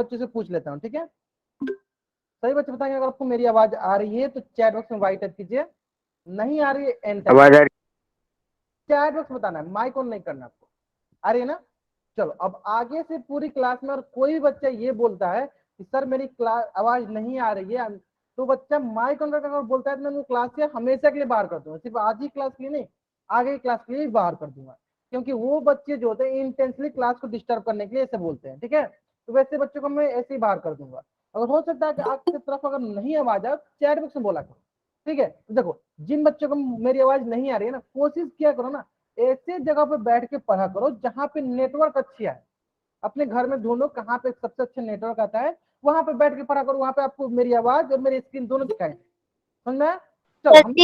बच्चे से पूछ लेता हूँ, ठीक है। सही बच्चे बताएंगे अगर आपको मेरी आवाज आ रही है तो चैट बॉक्स में वाइट टाइप कीजिए, नहीं आ रही है एन टाइप। आवाज आ रही? चैट बॉक्स बताना है, माइक ऑन नहीं करना आपको। आ रही है ना? चलो अब आगे से पूरी क्लास में और कोई भी बच्चा ये बोलता है कि सर मेरी क्लास आवाज नहीं आ रही है, तो बच्चा माइक ऑन करके बोलता है तो मैं उनको क्लास से हमेशा के लिए बाहर कर दूंगा, सिर्फ आज ही क्लास के लिए नहीं, आगे की क्लास के लिए भी बाहर कर दूंगा। क्योंकि वो बच्चे जो होते हैं इंटेंसली क्लास को डिस्टर्ब करने के लिए ऐसे बोलते हैं, ठीक है। तो वैसे बच्चों को मैं ऐसे ही बाहर कर दूंगा। अगर हो सकता है कि आपकी तरफ अगर नहीं आवाज आए चैट बॉक्स में बोला करो, ठीक है। तो देखो जिन बच्चों को मेरी आवाज नहीं आ रही है ना, कोशिश किया करो ना ऐसे जगह पे बैठ के पढ़ा करो जहां पे नेटवर्क अच्छी है। अपने घर में ढूंढो कहाँ पे सबसे अच्छा नेटवर्क आता है, वहां पे बैठ के पढ़ा करो, वहां पे आपको मेरी आवाज और मेरी स्क्रीन दोनों दिखाई। समझना? चलो हम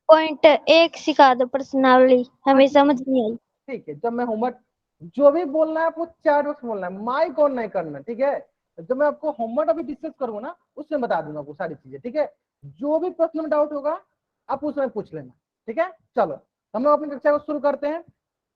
8.1 सिखा दो प्रश्नावली, हमें समझ नहीं आई। ठीक है। जब मैं होमवर्क जो भी बोलना है आपको चैट बॉक्स बोलना है, माइक ऑन नहीं करना, ठीक है। जब मैं आपको होमवर्क अभी डिस्कस करूंगा ना उसमें बता दूंगा आपको सारी चीजें, ठीक है। जो भी प्रश्न में डाउट होगा आप उसमें पूछ लेना, ठीक है। चलो हम लोग अपनी कक्षा को शुरू करते हैं,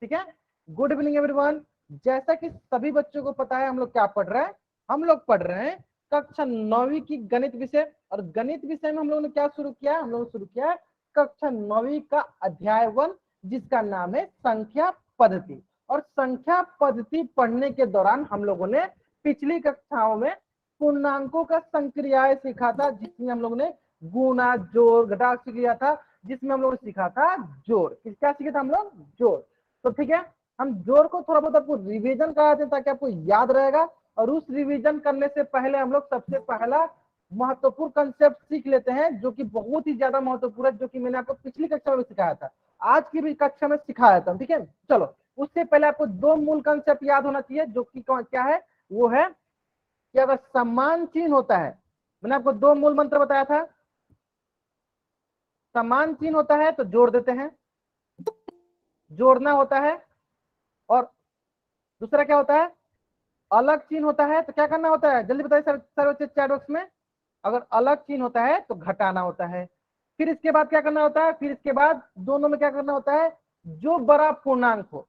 ठीक है। Good evening everyone. जैसा कि सभी बच्चों को पता है हम लोग क्या पढ़ रहे हैं, हम लोग पढ़ रहे हैं कक्षा 9वीं की गणित विषय। और गणित विषय में हम लोगों ने क्या शुरू किया, हम लोगों ने शुरू किया कक्षा 9वीं का अध्याय 1 जिसका नाम है संख्या पद्धति। और संख्या पद्धति पढ़ने के दौरान हम लोगों ने पिछली कक्षाओं में पूर्णांकों का संक्रियाएं सीखा था, जिसमें हम लोगों ने गुणा जोड़ घटा सीख लिया था, जिसमें हम लोगों ने सीखा था जोड़। क्या सीखे था हम लोग? जोड़। तो ठीक है, हम जोड़ को थोड़ा बहुत आपको रिवीजन कराते हैं ताकि आपको याद रहेगा। और उस रिवीजन करने से पहले हम लोग सबसे पहला महत्वपूर्ण कंसेप्ट सीख लेते हैं जो कि बहुत ही ज्यादा महत्वपूर्ण है, जो कि मैंने आपको पिछली कक्षा में सिखाया था, आज की भी कक्षा में सिखाया था, ठीक है। चलो उससे पहले आपको दो मूल कंसेप्ट याद होना चाहिए, जो कि क्या है, वो है कि अगर समान चिन्ह होता है, मैंने आपको दो मूल मंत्र बताया था, समान चिन्ह होता है तो जोड़ देते हैं, जोड़ना होता है। और दूसरा क्या होता है, अलग चिन्ह होता है तो क्या करना होता है, जल्दी बताइए सर चैट बॉक्स में। अगर अलग चिन्ह होता है तो घटाना होता है। फिर इसके बाद क्या करना होता है, फिर इसके बाद दोनों में क्या करना होता है, जो बड़ा पूर्णांक हो,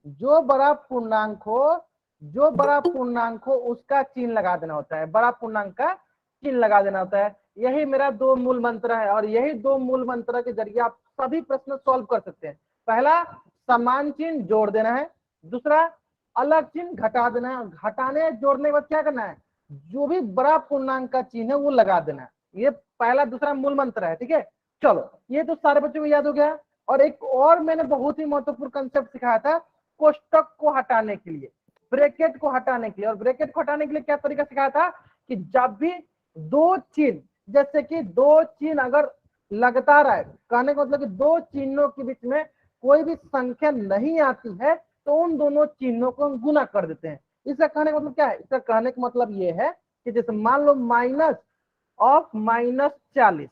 जो बड़ा पूर्णांक हो, जो बड़ा पूर्णांक हो उसका चिन्ह लगा देना होता है, बड़ा पूर्णांक का चिन्ह लगा देना होता है। यही मेरा दो मूल मंत्र है और यही दो मूल मंत्र के जरिए आप सभी प्रश्न सॉल्व कर सकते हैं। पहला समान चिन्ह जोड़ देना है, दूसरा अलग चिन्ह घटा देना है। घटाने जोड़ने के बाद क्या करना है, जो भी बड़ा पूर्णांक का चिन्ह है वो लगा देना है। ये पहला दूसरा मूल मंत्र है, ठीक है। चलो ये तो सारे बच्चों को याद हो गया। और एक और मैंने बहुत ही महत्वपूर्ण कंसेप्ट सिखाया था कोष्टक को हटाने के लिए, ब्रैकेट को हटाने के लिए। और ब्रैकेट को हटाने के लिए क्या तरीका सिखाया था कि जब भी दो चिन्ह, जैसे कि दो चिन्ह अगर लगातार आए, कहने का मतलब कि दो चिन्हों के बीच में कोई भी संख्या नहीं आती है तो उन दोनों चिन्हों को हम गुना कर देते हैं। इसका कहने का मतलब क्या है, इसका कहने का मतलब ये है कि जैसे मान लो माइनस ऑफ -40,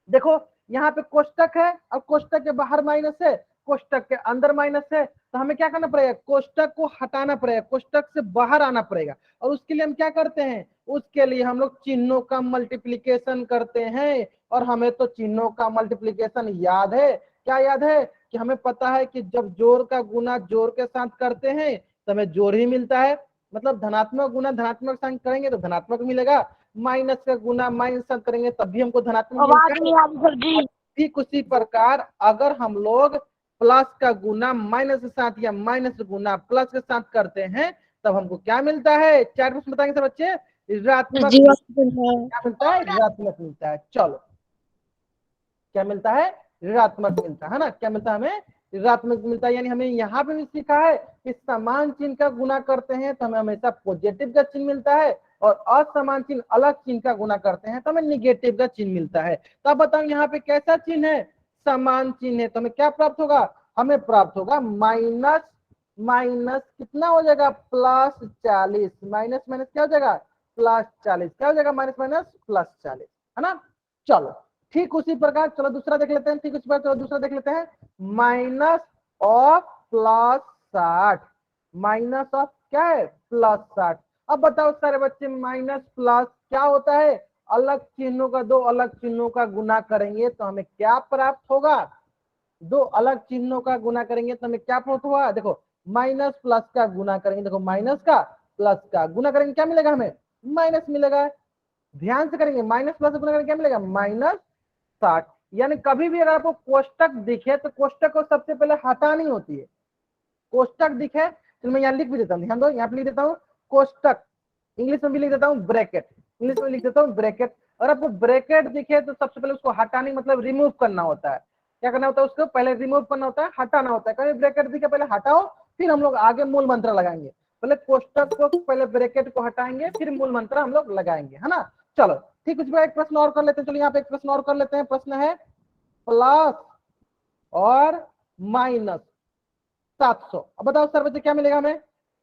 देखो यहाँ पे कोष्टक है और कोष्टक के बाहर माइनस है, कोष्टक के अंदर माइनस है, तो हमें क्या करना पड़ेगा, कोष्टक को हटाना पड़ेगा, कोष्टक से बाहर आना पड़ेगा। और उसके लिए हम क्या करते हैं, उसके लिए हम लोग चिन्हों का मल्टीप्लीकेशन करते हैं। और हमें तो चिन्हों का मल्टीप्लीकेशन याद है, क्या याद है कि हमें पता है कि जब जोड़ का गुना जोड़ के साथ करते हैं तो हमें जोड़ ही मिलता है, मतलब धनात्मक गुना धनात्मक साथ करेंगे तो धनात्मक मिलेगा, माइनस का गुना माइनस साथ करेंगे तब भी हमको धनात्मक आवाज मिलता नहीं आ रही सर जी। है। ठीक उसी प्रकार अगर हम लोग प्लस का गुना माइनस के साथ या माइनस गुना प्लस के साथ करते हैं तब हमको क्या मिलता है, चैट बॉक्स में बताएंगे सब बच्चे, ऋणात्मक। क्या मिलता है, ऋणात्मक मिलता है। चलो क्या मिलता है, ऋणात्मक मिलता है ना, क्या मिलता है हमें, ऋणात्मक मिलता है। यानी हमें यहाँ पे भी सीखा है कि समान चिन्ह का गुना करते हैं तो हमें हमेशा पॉजिटिव का चिन्ह मिलता है, और असमान चिन्ह अलग चिन्ह का गुना करते हैं तो हमें निगेटिव का चिन्ह मिलता है। तो अब बताओ यहाँ पे कैसा चिन्ह है, समान चिन्ह है, तो हमें क्या प्राप्त होगा, हमें प्राप्त होगा माइनस माइनस कितना हो जाएगा, +40, माइनस माइनस क्या हो जाएगा, +40, क्या हो जाएगा, माइनस माइनस +40, है ना। चलो ठीक उसी प्रकार चलो दूसरा देख लेते हैं, ठीक उसी प्रकार चलो दूसरा देख लेते हैं, माइनस ऑफ +60, माइनस ऑफ क्या है, +60। अब बताओ सारे बच्चे माइनस प्लस क्या होता है, अलग चिन्हों का, दो अलग चिन्हों का गुना करेंगे तो हमें क्या प्राप्त होगा, दो अलग चिन्हों का गुना करेंगे तो हमें क्या प्राप्त हुआ, देखो माइनस प्लस का गुना करेंगे, देखो माइनस का प्लस का गुना करेंगे क्या मिलेगा हमें, माइनस मिलेगा। ध्यान से करेंगे, माइनस प्लस गुना करेंगे क्या मिलेगा, -60। यानी कभी भी अगर आपको कोष्टक दिखे तो कोष्टक को सबसे पहले हटानी होती है। कोष्टक दिखे तो मैं यहाँ लिख भी देता हूँ, ध्यान दो, यहाँ पे लिख देता हूँ कोष्टक, इंग्लिश में भी लिख देता हूँ ब्रैकेट, इंग्लिश में लिख देता हूँ ब्रैकेट। और आपको ब्रैकेट दिखे तो सबसे पहले उसको हटानी मतलब रिमूव करना होता है। क्या करना होता है, उसको पहले रिमूव करना होता है, हटाना होता है। कभी ब्रैकेट दिखे पहले हटाओ, फिर हम लोग आगे मूल मंत्र लगाएंगे। पहले कोष्टक को, पहले ब्रैकेट को हटाएंगे, फिर मूल मंत्र हम लोग लगाएंगे, है ना। चलो ठीक, कुछ एक प्रश्न और कर लेते हैं। चलो यहाँ पे एक प्रश्न और कर लेते हैं। प्रश्न है प्लस और माइनस 700। अब बताओ सर बच्चे क्या मिलेगा हमें,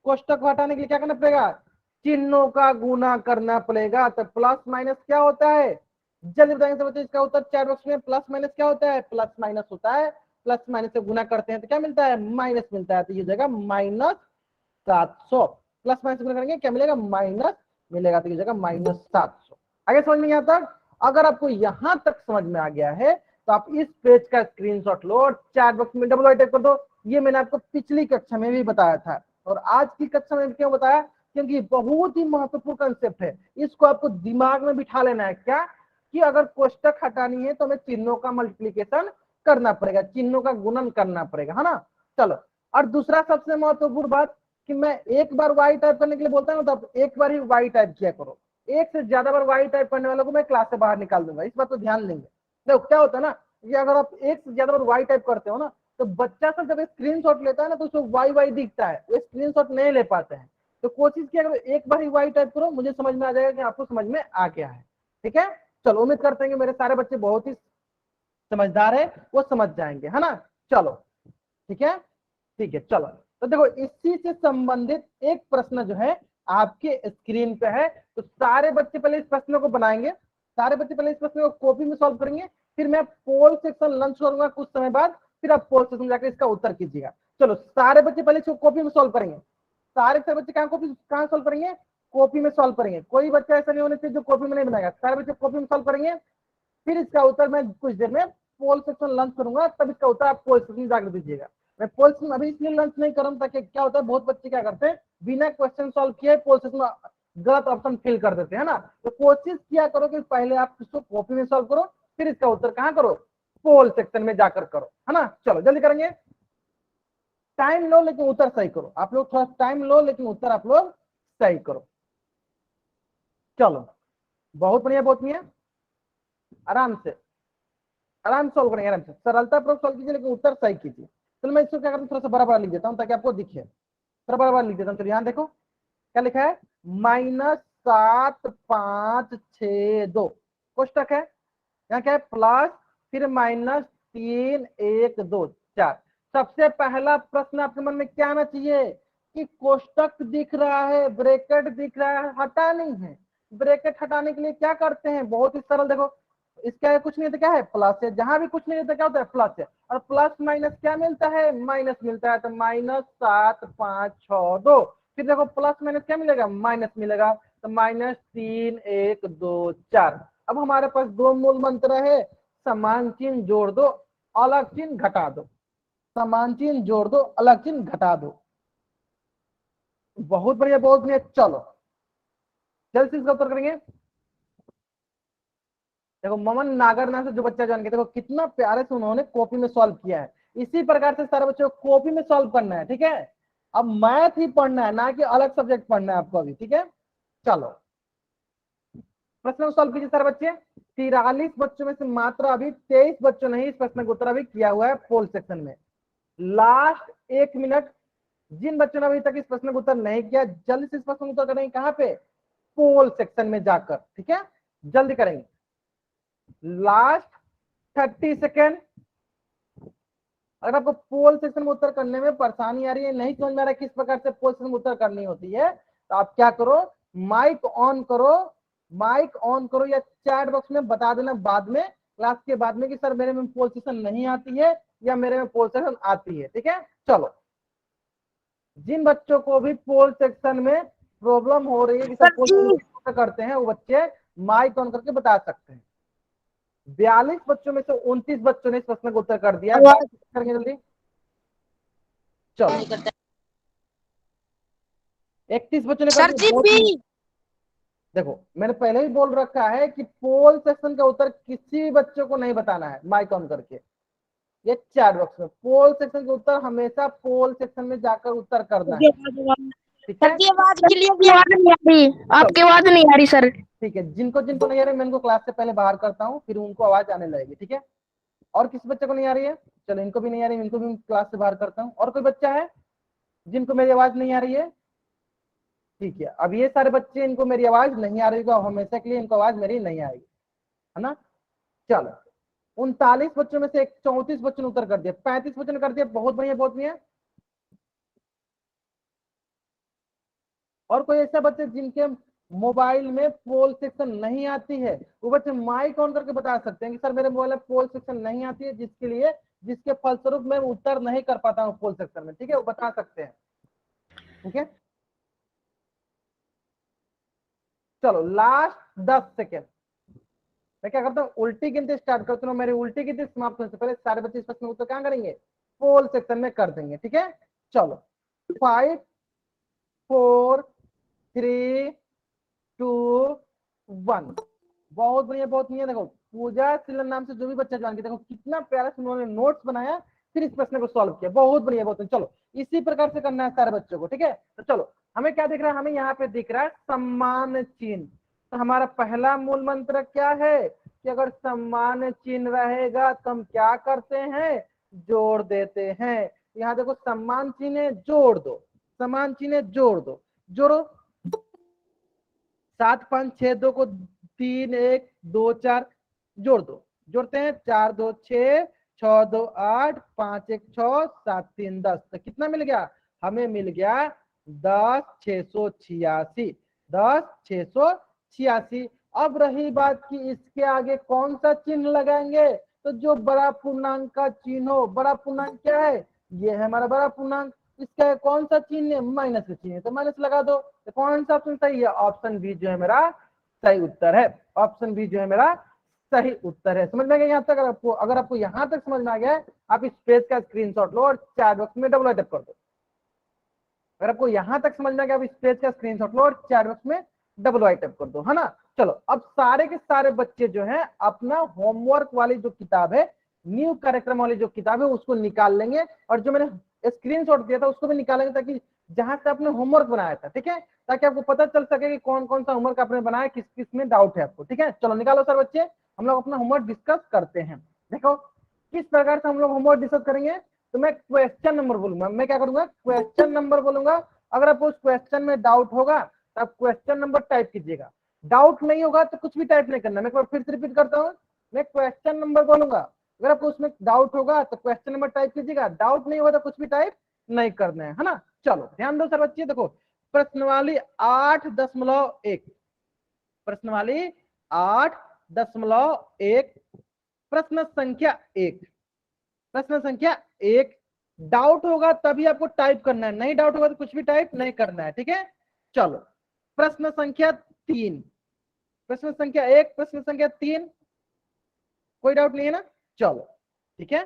कोष्टक को हटाने के लिए क्या करना पड़ेगा, चिन्हों का गुना करना पड़ेगा। तो प्लस माइनस क्या होता है, जल्दी बताएंगे सर बच्चे इसका उत्तर चैट बॉक्स में। प्लस माइनस क्या होता है, प्लस माइनस होता है, प्लस माइनस से गुना करते हैं तो क्या मिलता है, माइनस मिलता है। तो ये जगह -700, प्लस माइनस गुना करेंगे क्या मिलेगा, माइनस मिलेगा। तो ये जगह -700। आगे समझ में आता है। अगर आपको यहां तक समझ में आ गया है तो आप इस पेज का स्क्रीनशॉट लो और चैट बॉक्स में डबल टाइप कर दो। ये मैंने आपको पिछली कक्षा में भी बताया था और आज की कक्षा में क्यों बताया, क्योंकि बहुत ही महत्वपूर्ण कंसेप्ट है। इसको आपको दिमाग में बिठा लेना है क्या, कि अगर कोष्टक हटानी है तो हमें चिन्हों का मल्टीप्लीकेशन करना पड़ेगा, चिन्हों का गुणन करना पड़ेगा, है ना। चलो, और दूसरा सबसे महत्वपूर्ण बात कि मैं एक बार वाई टाइप करने के लिए बोलता हूँ तो आप एक बार ही वाई टाइप किया करो। एक से ज्यादा बार वाई टाइप करने वालों को मैं क्लास से बाहर निकाल दूंगा, इस बात को ध्यान देंगे। देखो क्या होता है ना, कि अगर आप एक से ज्यादा बार वाई टाइप करते हो ना तो बच्चा सब जब स्क्रीनशॉट लेता है ना तो उसको वाई वाई दिखता है, वो स्क्रीनशॉट नहीं ले पाते हैं। तो कोशिश किया अगर एक बार ही वाई टाइप करो, मुझे समझ में आ जाएगा कि आपको समझ में आ गया है। ठीक है, चलो उम्मीद करते हैं कि मेरे सारे बच्चे बहुत ही समझदार है, वो समझ जाएंगे, है ना। चलो ठीक है, ठीक है। चलो तो देखो इसी से संबंधित एक प्रश्न जो है आपके स्क्रीन पे है। तो सारे बच्चे पहले इस प्रश्न को बनाएंगे, सारे बच्चे पहले इस प्रश्न को कॉपी में सॉल्व करेंगे, फिर मैं पोल सेक्शन लंच करूंगा कुछ समय बाद, फिर आप पोल सेक्शन जाकर इसका उत्तर कीजिएगा। चलो सारे बच्चे पहले इसको कॉपी में सॉल्व करेंगे। सारे बच्चे कहाँ सॉल्व करेंगे, कॉपी में सॉल्व करेंगे। कोई बच्चा ऐसा नहीं होना चाहिए जो कॉपी में नहीं बनाएगा, सारे बच्चे कॉपी में सॉल्व करेंगे। फिर इसका उत्तर मैं कुछ देर में पोल सेक्शन लंच करूंगा, तब इसका उत्तर आप पोल सेक्शन जाकर दीजिएगा। मैं पोल सेक्शन अभी इसलिए लंच नहीं कर रहा हूं ताकि क्या होता है, बहुत बच्चे क्या करते हैं बिना क्वेश्चन सॉल्व किए पोल सेक्शन में गलत ऑप्शन फिल कर देते हैं ना। तो कोशिश किया करो कि पहले आप इसको कॉपी में सॉल्व करो, फिर इसका उत्तर कहाँ करो, पोल सेक्शन में जाकर करो, है ना। चलो जल्दी करेंगे, टाइम लो लेकिन उत्तर सही करो। आप लोग थोड़ा टाइम लो लेकिन उत्तर आप लोग सही करो। चलो बहुत बढ़िया, बहुत बढ़िया, आराम से आराम सॉल्व करेंगे, आराम से सरलता पूर्वक सॉल्व कीजिए लेकिन उत्तर सही कीजिए। चलो मैं इसको क्या करता हूँ, थोड़ा सा बड़ा बड़ा लिख देता हूँ ताकि आपको दिखे, थोड़ा बड़ा बड़ा लिख देता हूँ। चलिए यहाँ देखो क्या लिखा है, -7,5,6,2 कोष्टक है। यहाँ क्या है, प्लस फिर -3,1,2,4। सबसे पहला प्रश्न आपके मन में क्या आना चाहिए कि कोष्टक दिख रहा है, ब्रैकेट दिख रहा है, हटा नहीं है। ब्रैकेट हटाने के लिए क्या करते हैं, बहुत ही सरल, देखो इसका कुछ नहीं तो क्या है, प्लस है, जहां भी कुछ नहीं रहता क्या होता है, प्लस है। और प्लस माइनस क्या मिलता है, माइनस मिलता है। तो -7,5,6,2, फिर देखो प्लस माइनस क्या मिलेगा, माइनस मिलेगा। तो -3,1,2,4। अब हमारे पास दो मूल मंत्र है, समान चिन्ह जोड़ दो, अलग चिन्ह घटा दो, समान चिन्ह जोड़ दो, अलग चिन्ह घटा दो। बहुत बढ़िया, बहुत बढ़िया। चलो जल्द से इसका उत्तर करेंगे। देखो ममन नागर नाम से जो बच्चा जान के, देखो कितना प्यारे से उन्होंने कॉपी में सॉल्व किया है। इसी प्रकार से सारे बच्चों को कॉपी में सॉल्व करना है, ठीक है। अब मैथ ही पढ़ना है, ना कि अलग सब्जेक्ट पढ़ना है आपको अभी, ठीक है। चलो प्रश्न को सॉल्व कीजिए सारे बच्चे। 43 बच्चों में से मात्र अभी 23 बच्चों ने ही इस प्रश्न का उत्तर अभी किया हुआ है पोल सेक्शन में। लास्ट 1 मिनट, जिन बच्चों ने अभी तक इस प्रश्न का उत्तर नहीं किया जल्दी से इस प्रश्न का उत्तर करेंगे, कहाँ पे, पोल सेक्शन में जाकर, ठीक है, जल्दी करेंगे। Last 30 second. अगर आपको पोल सेक्शन में उत्तर करने में परेशानी आ रही है, नहीं समझ में आ रहा है किस प्रकार से पोल सेक्शन में उत्तर करनी होती है, तो आप क्या करो, माइक ऑन करो, माइक ऑन करो या चैट बॉक्स में बता देना बाद में, क्लास के बाद में, कि सर मेरे में पोल सेक्शन नहीं आती है या मेरे में पोल सेक्शन आती है, ठीक है। चलो जिन बच्चों को भी पोल सेक्शन में प्रॉब्लम हो रही है कि सर पोल सेक्शन करते हैं, वो बच्चे माइक ऑन करके बता सकते हैं। 42 बच्चों में से 29 बच्चों ने इस प्रश्न का उत्तर कर दिया। करेंगे जल्दी, चलो 31 बच्चों ने कर सर दिया, जी बहुत बी। ही। देखो मैंने पहले ही बोल रखा है कि पोल सेक्शन का उत्तर किसी भी बच्चों को नहीं बताना है माइक ऑन करके। ये चैट बॉक्स में पोल सेक्शन का उत्तर हमेशा पोल सेक्शन में जाकर उत्तर करना है, ठीक सर है। जी आवाज क्लियर नहीं आ रही, आपकी आवाज नहीं आ रही सर। ठीक है, जिनको जिनको नहीं आ रही है मैं इनको क्लास से पहले बाहर करता हूँ, फिर उनको आवाज आने लगेगी, ठीक है। और किसी बच्चे को नहीं आ रही है, चलो इनको भी नहीं आ रही है, इनको भी क्लास से बाहर करता हूँ। और कोई बच्चा है जिनको मेरी आवाज नहीं आ रही है? ठीक है, अब ये सारे बच्चे इनको मेरी आवाज नहीं आ रही है, हमेशा के लिए इनको आवाज मेरी नहीं आएगी, है ना। चलो 39 बच्चों में से 34 बच्चों ने उत्तर कर दिया, 35 बच्चों ने कर दिया, बहुत बढ़िया बहुत बढ़िया। और कोई ऐसा बच्चे जिनके मोबाइल में पोल सेक्शन नहीं आती है, वो बच्चे माइक ऑन करके बता सकते हैं कि सर मेरे मोबाइल में पोल सेक्शन नहीं आती है, जिसके फलस्वरूप मैं उत्तर नहीं कर पाता हूँ पोल सेक्शन में, ठीक है, वो बता सकते हैं, ठीक है। चलो लास्ट 10 सेकेंड मैं क्या करता हूँ, उल्टी गिनती स्टार्ट करता हूँ। मेरी उल्टी गिनती समाप्त होने से पहले सारे बच्चे इस प्रश्न उत्तर क्या करेंगे, पोल सेक्शन में कर देंगे, ठीक है। चलो 5 4 3 2 1। बहुत बढ़िया बहुत बढ़िया। देखो पूजा सिलन नाम से जो भी बच्चा जान के देखो कितना प्यारा से उन्होंने नोट्स बनाया, फिर इस प्रश्न को सॉल्व किया, बहुत बढ़िया बहुत बढ़िया। चलो इसी प्रकार से करना है सारे बच्चों को, ठीक है। तो चलो हमें क्या दिख रहा है, हमें यहाँ पे दिख रहा है सम्मान चिन्ह। तो हमारा पहला मूल मंत्र क्या है कि अगर सम्मान चिन्ह रहेगा तो हम क्या करते हैं, जोड़ देते हैं। यहाँ देखो सम्मान चिन्ह है, जोड़ दो, सम्मान चिन्ह है, जोड़ दो, जोड़ो। 7 5 6 2 को 3 1 2 4 जोड़ दो, जोड़ते हैं 4 2 6 6 2 8 5 1 6 7 3 10। तो कितना मिल गया, हमें मिल गया 10,686, 10,686। अब रही बात कि इसके आगे कौन सा चिन्ह लगाएंगे, तो जो बड़ा पूर्णांक का चिन्ह हो। बड़ा पूर्णांक क्या है, ये है हमारा बड़ा पूर्णांक। इसका कौन सा चिन्ह है, माइनस का चिन्ह है, तो माइनस लगा दो। तो कौन सा ऑप्शन सही है, ऑप्शन बी जो है मेरा सही उत्तर है, ऑप्शन बी जो है मेरा सही उत्तर है। समझ में गया यहाँ तक? अगर आपको यहाँ तक समझ में आ गया, आप इस पेज का स्क्रीनशॉट लो और चैट बॉक्स में डबल टाइप कर दो। अगर आपको यहाँ तक समझ में आ गया, आप इस पेज का स्क्रीनशॉट लो और चैट बॉक्स में डबल टाइप कर दो, है ना। चलो अब सारे के सारे बच्चे जो है अपना होमवर्क वाली जो किताब है, न्यू कार्यक्रम वाली जो किताब है उसको निकाल लेंगे, और जो मैंने स्क्रीनशॉट दिया था उसको भी निकालेंगे, ताकि जहां से आपने होमवर्क बनाया था, ठीक है, ताकि आपको पता चल सके कि कौन कौन सा होमवर्क आपने बनाया, किस किस में डाउट है आपको, ठीक है। चलो निकालो सर बच्चे, हम लोग अपना होमवर्क डिस्कस करते हैं। देखो किस प्रकार से हम लोग होमवर्क डिस्कस करेंगे, तो मैं क्वेश्चन नंबर बोलूंगा, मैं क्या करूंगा, क्वेश्चन नंबर बोलूंगा। अगर आपको उस क्वेश्चन में डाउट होगा तो आप क्वेश्चन नंबर टाइप कीजिएगा, डाउट नहीं होगा तो कुछ भी टाइप नहीं करना। मैं एक बार फिर से रिपीट करता हूँ, मैं क्वेश्चन नंबर बोलूंगा, अगर आपको उसमें डाउट होगा तो क्वेश्चन नंबर टाइप कीजिएगा, डाउट नहीं होगा तो कुछ भी टाइप नहीं करना है ना। चलो ध्यान दो सर बच्चे, देखो प्रश्नवाली 8.1, प्रश्नवाली 8.1, प्रश्न संख्या 1, प्रश्न संख्या 1। डाउट होगा तभी आपको टाइप करना है, नहीं डाउट होगा तो कुछ भी टाइप नहीं करना है, ठीक है। चलो प्रश्न संख्या 3, प्रश्न संख्या 1, प्रश्न संख्या 3, कोई डाउट नहीं है ना। चलो ठीक है,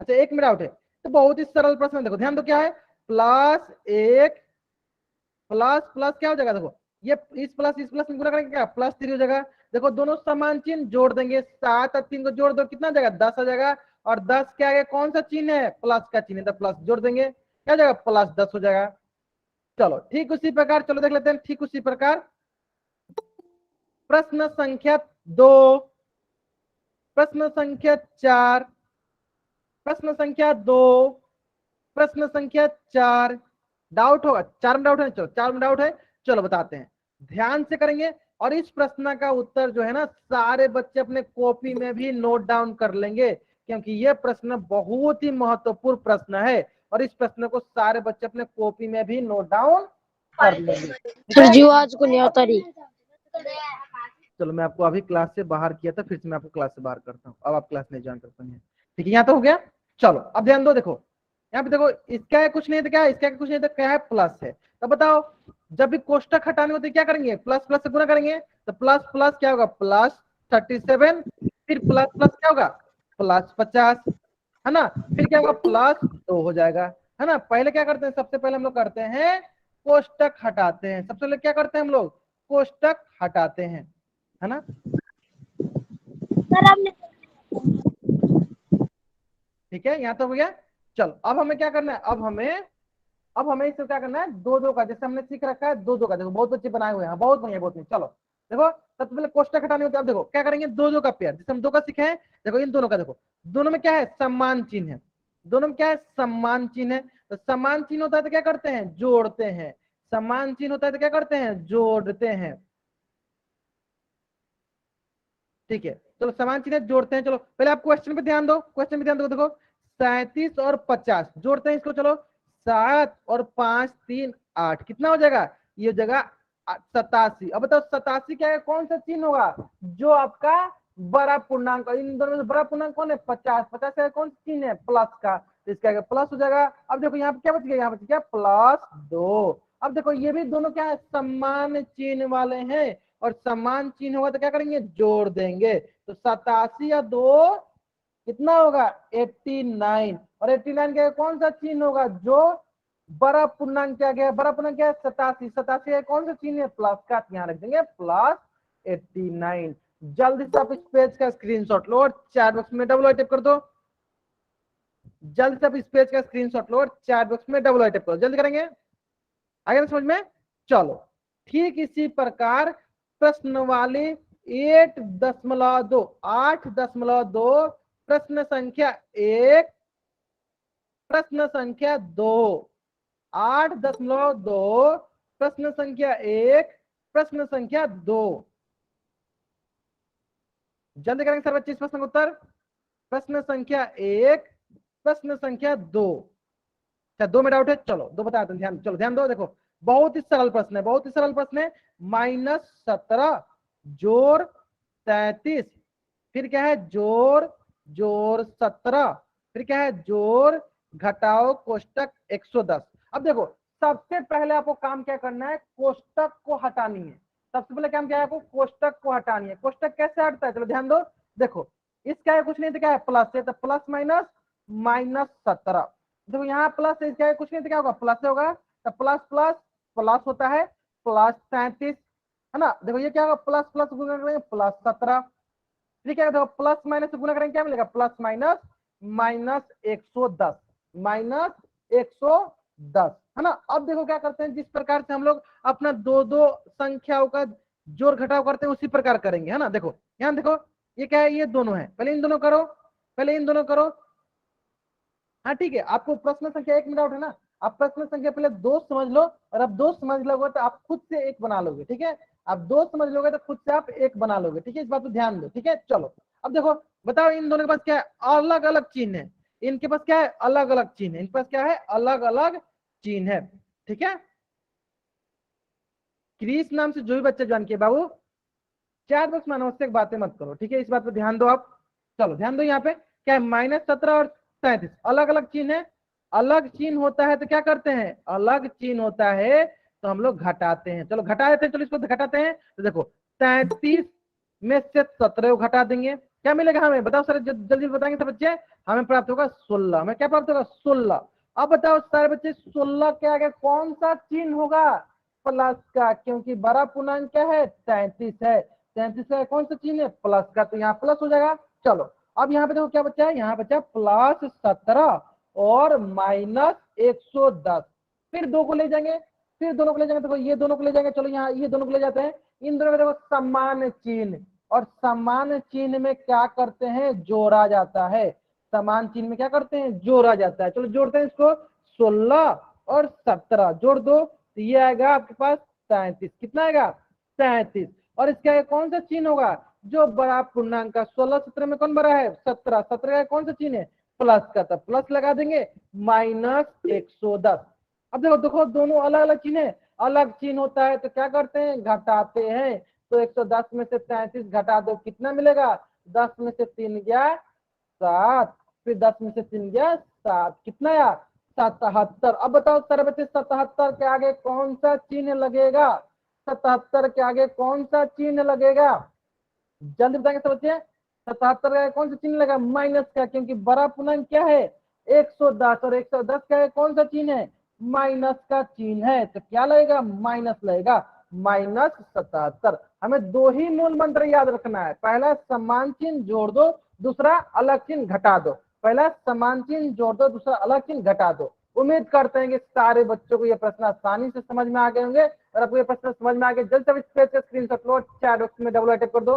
अच्छा एक में डाउट है, तो बहुत ही सरल प्रश्न है। देखो ध्यान दो क्या है, +1 प्लस प्लस क्या हो जाएगा, देखो ये इस प्लस में गुना करेंगे क्या, +3 हो जाएगा। देखो दोनों समान चिन्ह जोड़ देंगे, 7 और 3 को जोड़ दो कितना जाएगा, 10 हो जाएगा। और 10 के आगे कौन सा चिन्ह है, प्लस का चिन्ह है, तो प्लस जोड़ देंगे, क्या हो जाएगा, +10 हो जाएगा। चलो ठीक उसी प्रकार, चलो देख लेते हैं ठीक उसी प्रकार प्रश्न संख्या 2, प्रश्न संख्या 4, प्रश्न संख्या 2, प्रश्न संख्या 4। डाउट होगा, 4 में डाउट है, चलो 4 में डाउट है, चलो बताते हैं, ध्यान से करेंगे। और इस प्रश्न का उत्तर जो है ना सारे बच्चे अपने कॉपी में भी नोट डाउन कर लेंगे, क्योंकि यह प्रश्न बहुत ही महत्वपूर्ण प्रश्न है, और इस प्रश्न को सारे बच्चे अपने कॉपी में भी नोट डाउन कर लेंगे, ठीक सर है। जी आज को नहीं आता रही। चलो मैं आपको अभी क्लास से बाहर किया था, फिर से मैं आपको क्लास से बाहर करता हूँ, अब आप क्लास नहीं ज्वाइन कर पाएंगे, ठीक है। यहाँ तो हो गया। चलो अब ध्यान दो, देखो यहाँ पे देखो इसका है कुछ नहीं तो क्या है, इसका कुछ नहीं तो क्या है, प्लस है। तो बताओ जब भी कोष्टक हटाने होते क्या करेंगे, प्लस प्लस से गुना करेंगे, तो प्लस प्लस क्या होगा, +37, फिर प्लस प्लस क्या होगा, +50, है ना, फिर क्या होगा, +2 हो जाएगा, है ना। पहले क्या करते हैं, सबसे पहले हम लोग करते हैं कोष्टक हटाते हैं। सबसे पहले क्या करते हैं हम लोग, कोष्टक हटाते हैं, है ना। सर आपने ठीक है, यहाँ तो हो गया। चलो अब हमें क्या करना है, अब हमें इसको क्या करना है, दो दो का, जैसे हमने सीख रखा है दो दो का। देखो बहुत अच्छे बनाए हुए हैं, बहुत बढ़िया बहुत बढ़िया। चलो देखो सबसे पहले कोष्टक हटाने होते हैं। अब देखो क्या करेंगे, दो दो का पेयर, जैसे हम दो का सीखे हैं। देखो इन दोनों का, देखो दोनों में क्या है, सम्मान चिन्ह है। दोनों में क्या है, सम्मान चिन्ह है। तो सम्मान चिन्ह होता है तो क्या करते हैं, जोड़ते हैं। सम्मान चिन्ह होता है तो क्या करते हैं, जोड़ते हैं। ठीक है, चलो समान चिन्ह जोड़ते हैं। चलो पहले आप क्वेश्चन पे ध्यान दो, क्वेश्चन पे ध्यान दो। देखो 37 और 50 जोड़ते हैं इसको। चलो 7 और 5 3 8 कितना हो जाएगा, ये जगह 87। अब बताओ 87 क्या है, कौन सा चिन्ह होगा, जो आपका बड़ा पूर्णांक, इन दोनों में बड़ा पूर्णांक कौन है, 50। 50 का कौन सा चिन्ह है, प्लस का, तो इसका प्लस हो जाएगा। अब देखो यहाँ पे क्या बच गया, यहाँ बच गया +2। अब देखो ये भी दोनों क्या है, समान चिन्ह वाले हैं, और समान चिन्ह होगा तो क्या करेंगे, जोड़ देंगे। तो 87 या 2 कितना होगा, 89। और 89 का कौन सा चिन्ह होगा, जो बड़ा पूर्णांक क्या गया, बड़ा पूर्णांक क्या है, 87। 87 का कौन सा चिन्ह है, प्लस का, यहाँ रख देंगे +89। जल्दी से आप इस पेज का स्क्रीनशॉट लो और चैट बॉक्स में डबल टाइप कर दो। जल्दी से आप इस पेज का स्क्रीनशॉट लो और चैट बॉक्स में डबल टाइप करो। जल्दी करेंगे, आगे समझ में। चलो ठीक इसी प्रकार प्रश्न वाली 8.2 8.2 प्रश्न संख्या 1, प्रश्न संख्या 2 8.2 प्रश्न संख्या 1, प्रश्न संख्या 2। जल्दी करेंगे सर बच्चे इस प्रश्न का उत्तर। प्रश्न संख्या 1, प्रश्न संख्या 2। अच्छा 2 में डाउट है, चलो 2 बताते हैं, ध्यान, चलो ध्यान दो। देखो बहुत ही सरल प्रश्न है, बहुत ही सरल प्रश्न है। -17 जोड़ 33, फिर क्या है, जोड़ जोड़ 17, फिर क्या है, जोड़ घटाओ कोष्टक 110। अब देखो सबसे पहले आपको काम क्या करना है, कोष्टक को हटानी है। सबसे पहले काम क्या है, आपको कोष्टक को हटानी है। कोष्टक कैसे हटता है, चलो ध्यान दो। देखो इसका है कुछ नहीं तो क्या है, प्लस है, तो प्लस माइनस -17। देखो यहाँ प्लस है, इसका है कुछ नहीं तो क्या होगा, प्लस होगा। तो प्लस प्लस प्लस होता है, +33, है ना। देखो ये क्या होगा, प्लस प्लस गुना करेंगे +17। ठीक है, देखो प्लस माइनस से गुना करेंगे क्या मिलेगा, प्लस माइनस -110, -110, है ना। अब देखो क्या करते हैं, जिस प्रकार से हम लोग अपना दो दो संख्याओं का जोड़ घटाव करते हैं उसी प्रकार करेंगे, है ना। देखो यहाँ देखो ये क्या है, ये दोनों है, पहले इन दोनों करो, पहले इन दोनों करो। हाँ ठीक है, आपको प्रश्न संख्या 1 में डाउट है ना, आप प्रश्न संख्या पहले 2 समझ लो, और अब 2 समझ लोगे तो आप खुद से 1 बना लोगे। ठीक है, आप 2 समझ लोगे तो खुद से आप 1 बना लोगे। ठीक है, इस बात को ध्यान दो। ठीक है, चलो अब देखो बताओ, इन दोनों के पास क्या है, अलग अलग चिन्ह है। इनके पास क्या है, अलग अलग चिन्ह है। इनके पास क्या है, अलग अलग चिन्ह है। ठीक है, क्रिस नाम से जो भी बच्चा ज्वाइन किया बाबू, चैट बॉक्स में अनावश्यक बातें मत करो। ठीक है, इस बात पर ध्यान दो आप। चलो ध्यान दो, यहाँ पे क्या है, -17 और 37 अलग अलग चिन्ह है। अलग चिन्ह होता है तो क्या करते हैं, अलग चिन्ह होता है तो हम लोग घटाते हैं। चलो घटा देते हैं, चलो इसको घटाते हैं। तो देखो 33 में से 17 को घटा देंगे, क्या मिलेगा हमें, बताओ सर, जल्दी बताएंगे सब बच्चे। हमें प्राप्त होगा 16। हमें क्या प्राप्त होगा, 16। अब बताओ सारे बच्चे, 16 के आगे कौन सा चिन्ह होगा, प्लस का, क्योंकि बड़ा पूर्णांक क्या है, 33 है। 33 का कौन सा चिन्ह है, प्लस का, तो यहाँ प्लस हो जाएगा। चलो अब यहाँ पे देखो क्या बच्चा है, यहाँ बच्चा +17 और -110। फिर 2 को ले जाएंगे, फिर दोनों को ले जाएंगे। देखो ये दोनों को ले जाएंगे, चलो यहाँ ये दोनों को ले जाते हैं। इन दोनों में देखो समान चिन्ह, और समान चिन्ह में क्या करते हैं, जोड़ा जाता है। समान चिन्ह में क्या करते हैं, जोड़ा जाता है। चलो जोड़ते हैं इसको, 16 और 17 जोड़ दो, तो ये आएगा आपके पास 37। कितना आएगा, 37। और इसका कौन सा चिन्ह होगा, जो बड़ा पूर्णांक का, 16 17 में कौन बड़ा है, 17। 17 का कौन सा चिन्ह है, प्लस का, तो प्लस लगा देंगे, -110। अब देखो देखो दोनों अलग अलग चिन्ह है। अलग चिन्ह होता है तो क्या करते हैं, घटाते हैं। तो 110 में से 37 घटा दो, कितना मिलेगा, 10 में से 3 गया 7, फिर 10 में से 3 गया 7, कितना आया, 77। अब बताओ सारे बच्चे, 77 के आगे कौन सा चिन्ह लगेगा, 77 के आगे कौन सा चिन्ह लगेगा, जल्दी बताएंगे सब बच्चे। 77 का कौन सा चिन्ह लगा, माइनस का, क्योंकि बड़ा पूर्णांक क्या है, 110, और 110 का कौन सा चिन्ह है, माइनस का चिन्ह है तो क्या लगेगा, माइनस लगेगा, -77। हमें दो ही मूल मंत्र याद रखना है, पहला समान चिन्ह जोड़ दो, दूसरा अलग चिन्ह घटा दो। पहला समान चिन्ह जोड़ दो, दूसरा अलग चिन्ह घटा दो। उम्मीद करते हैं कि सारे बच्चों को ये प्रश्न आसानी से समझ में आ गए होंगे। और आपको ये प्रश्न समझ में आ गए, जल्द से जल्द इस पेज का स्क्रीनशॉट लो, चैट बॉक्स में डबल टाइप कर दो।